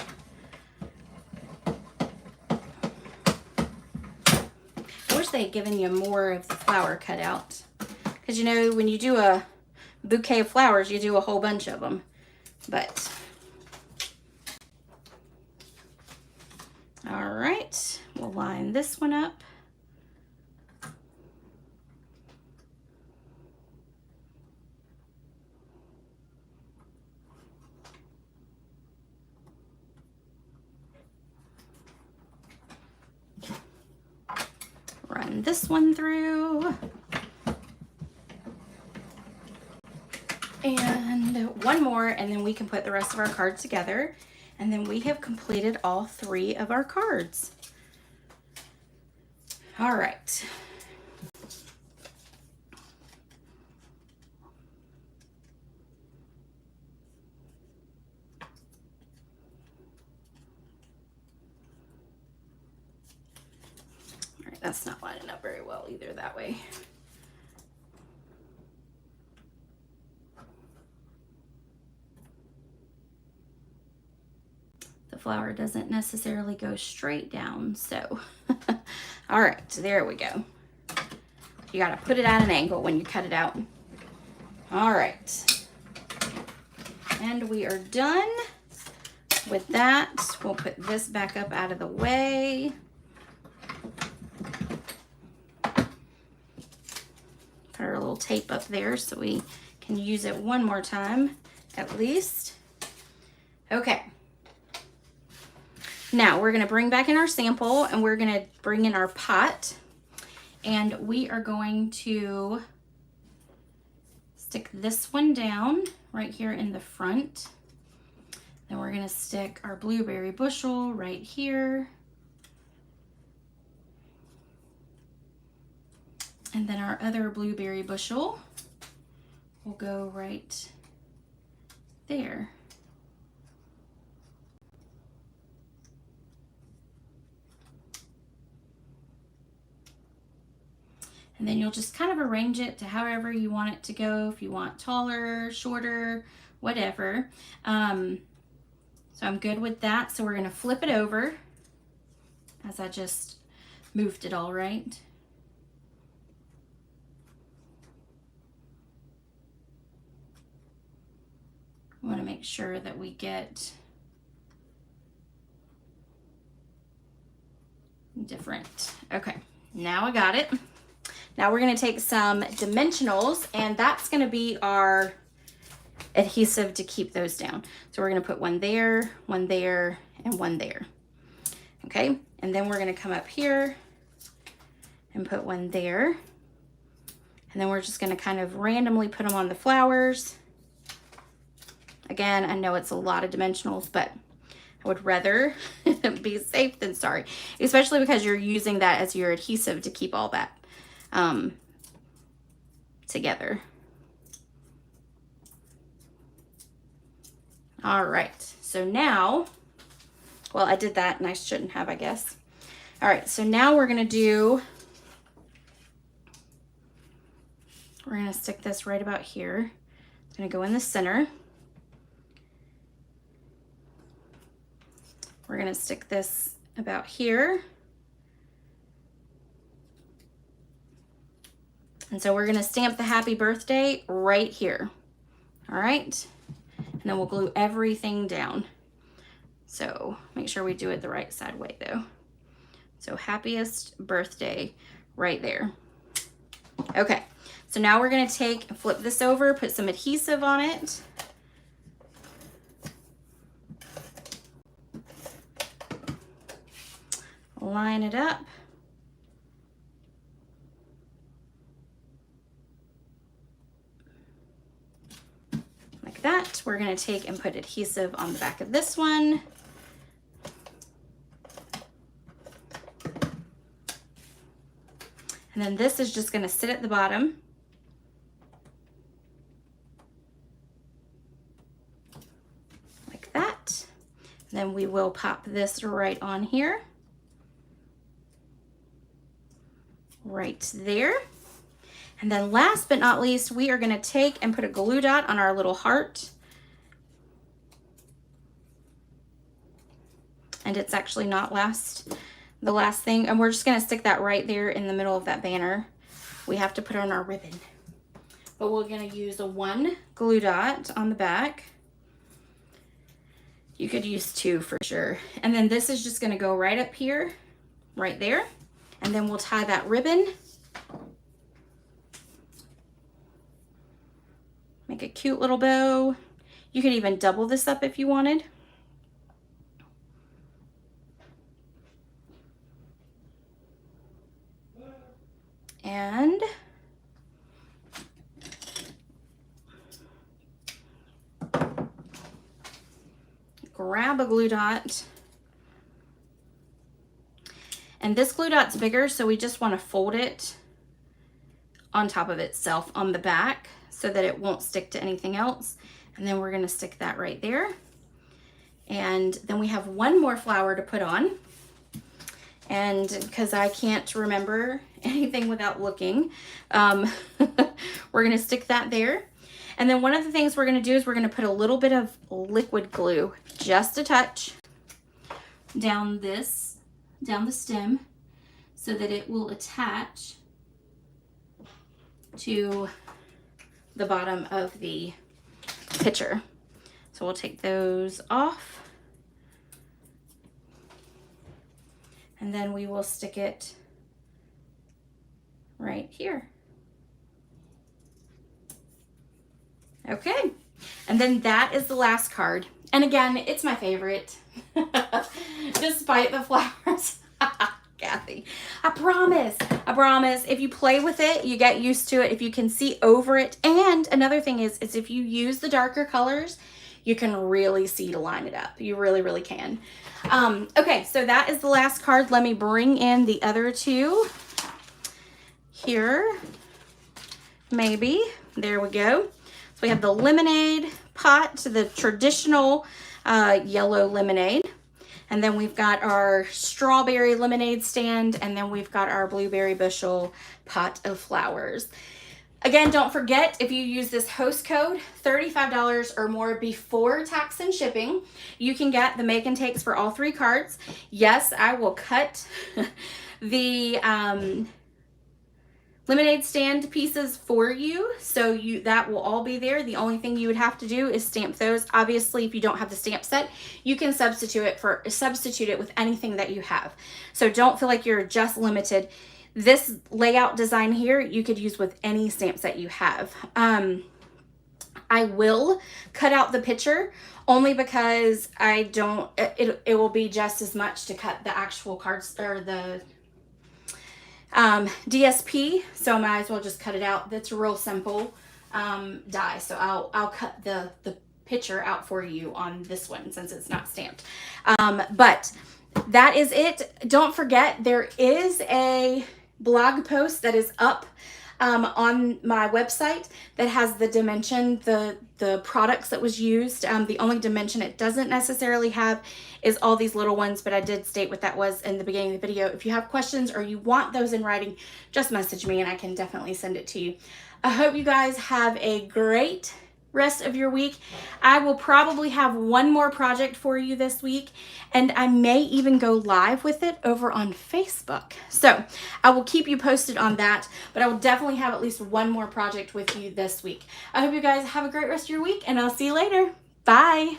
I wish they had given you more of the flower cut out. Because you know, when you do a bouquet of flowers, you do a whole bunch of them. But, all right, we'll line this one up. Run this one through. And one more, and then we can put the rest of our cards together. And then we have completed all 3 of our cards. All right. All right, that's not lining up very well either that way. The flower doesn't necessarily go straight down, so. All right, there we go. You gotta put it at an angle when you cut it out. All right. And we are done with that. We'll put this back up out of the way. Put our little tape up there so we can use it one more time at least. Okay. Now we're gonna bring back in our sample and we're gonna bring in our pot, and we are going to stick this one down right here in the front. Then we're gonna stick our blueberry bushel right here. And then our other blueberry bushel will go right there. And then you'll just kind of arrange it to however you want it to go. If you want taller, shorter, whatever. So I'm good with that. So we're gonna flip it over as I just moved it all right. I wanna make sure that we get different. Okay, now I got it. Now we're gonna take some dimensionals, and that's gonna be our adhesive to keep those down. So we're gonna put one there, and one there. Okay, and then we're gonna come up here and put one there. And then we're just gonna kind of randomly put them on the flowers. Again, I know it's a lot of dimensionals, but I would rather be safe than sorry, especially because you're using that as your adhesive to keep all that together. All right, so now, well, I did that and I shouldn't have, I guess. All right, so now we're gonna stick this right about here. It's gonna go in the center. We're gonna stick this about here. And so we're gonna stamp the happy birthday right here. All right, and then we'll glue everything down. So make sure we do it the right side way though. So happiest birthday right there. Okay, so now we're gonna take and flip this over, put some adhesive on it. Line it up. Like that. We're going to take and put adhesive on the back of this one. And then this is just going to sit at the bottom. Like that. And then we will pop this right on here. Right there. And then last but not least, we are going to take and put a glue dot on our little heart. and it's actually not the last thing. And we're just gonna stick that right there in the middle of that banner. We have to put on our ribbon. But we're gonna use a 1 glue dot on the back. You could use 2 for sure. And then this is just gonna go right up here, right there. And then we'll tie that ribbon. Make a cute little bow. You could even double this up if you wanted. And grab a glue dot. And this glue dot's bigger, so we just want to fold it on top of itself on the back so that it won't stick to anything else. And then we're going to stick that right there. And then we have one more flower to put on. And because I can't remember anything without looking, we're going to stick that there. And then one of the things we're going to do is we're going to put a little bit of liquid glue, just a touch, down the stem so that it will attach to the bottom of the pitcher. So we'll take those off. And then we will stick it right here. Okay, and then that is the last card. And again, it's my favorite, despite the flowers. Kathy, I promise, if you play with it, you get used to it, if you can see over it. And another thing is if you use the darker colors, you can really see to line it up. You really, really can. Okay, so that is the last card. Let me bring in the other two here. Maybe. There we go. So we have the lemonade pot, the traditional yellow lemonade. And then we've got our strawberry lemonade stand. And then we've got our blueberry bushel pot of flowers. Again, don't forget, if you use this host code, $35 or more before tax and shipping, you can get the make and takes for all 3 cards. Yes, I will cut the lemonade stand pieces for you, so that will all be there. The only thing you would have to do is stamp those. Obviously, if you don't have the stamp set, you can substitute it with anything that you have. So don't feel like you're just limited. This layout design here, you could use with any stamp set you have. I will cut out the picture only because it will be just as much to cut the actual cards or the DSP, so I might as well just cut it out. That's a real simple die, so I'll cut the picture out for you on this one since it's not stamped. But that is it. Don't forget, there is a blog post that is up on my website that has the dimension, the products that was used. The only dimension it doesn't necessarily have is all these little ones, but I did state what that was in the beginning of the video. If you have questions or you want those in writing, just message me and I can definitely send it to you. I hope you guys have a great rest of your week. I will probably have one more project for you this week, and I may even go live with it over on Facebook. So I will keep you posted on that, but I will definitely have at least one more project with you this week. I hope you guys have a great rest of your week, and I'll see you later. Bye.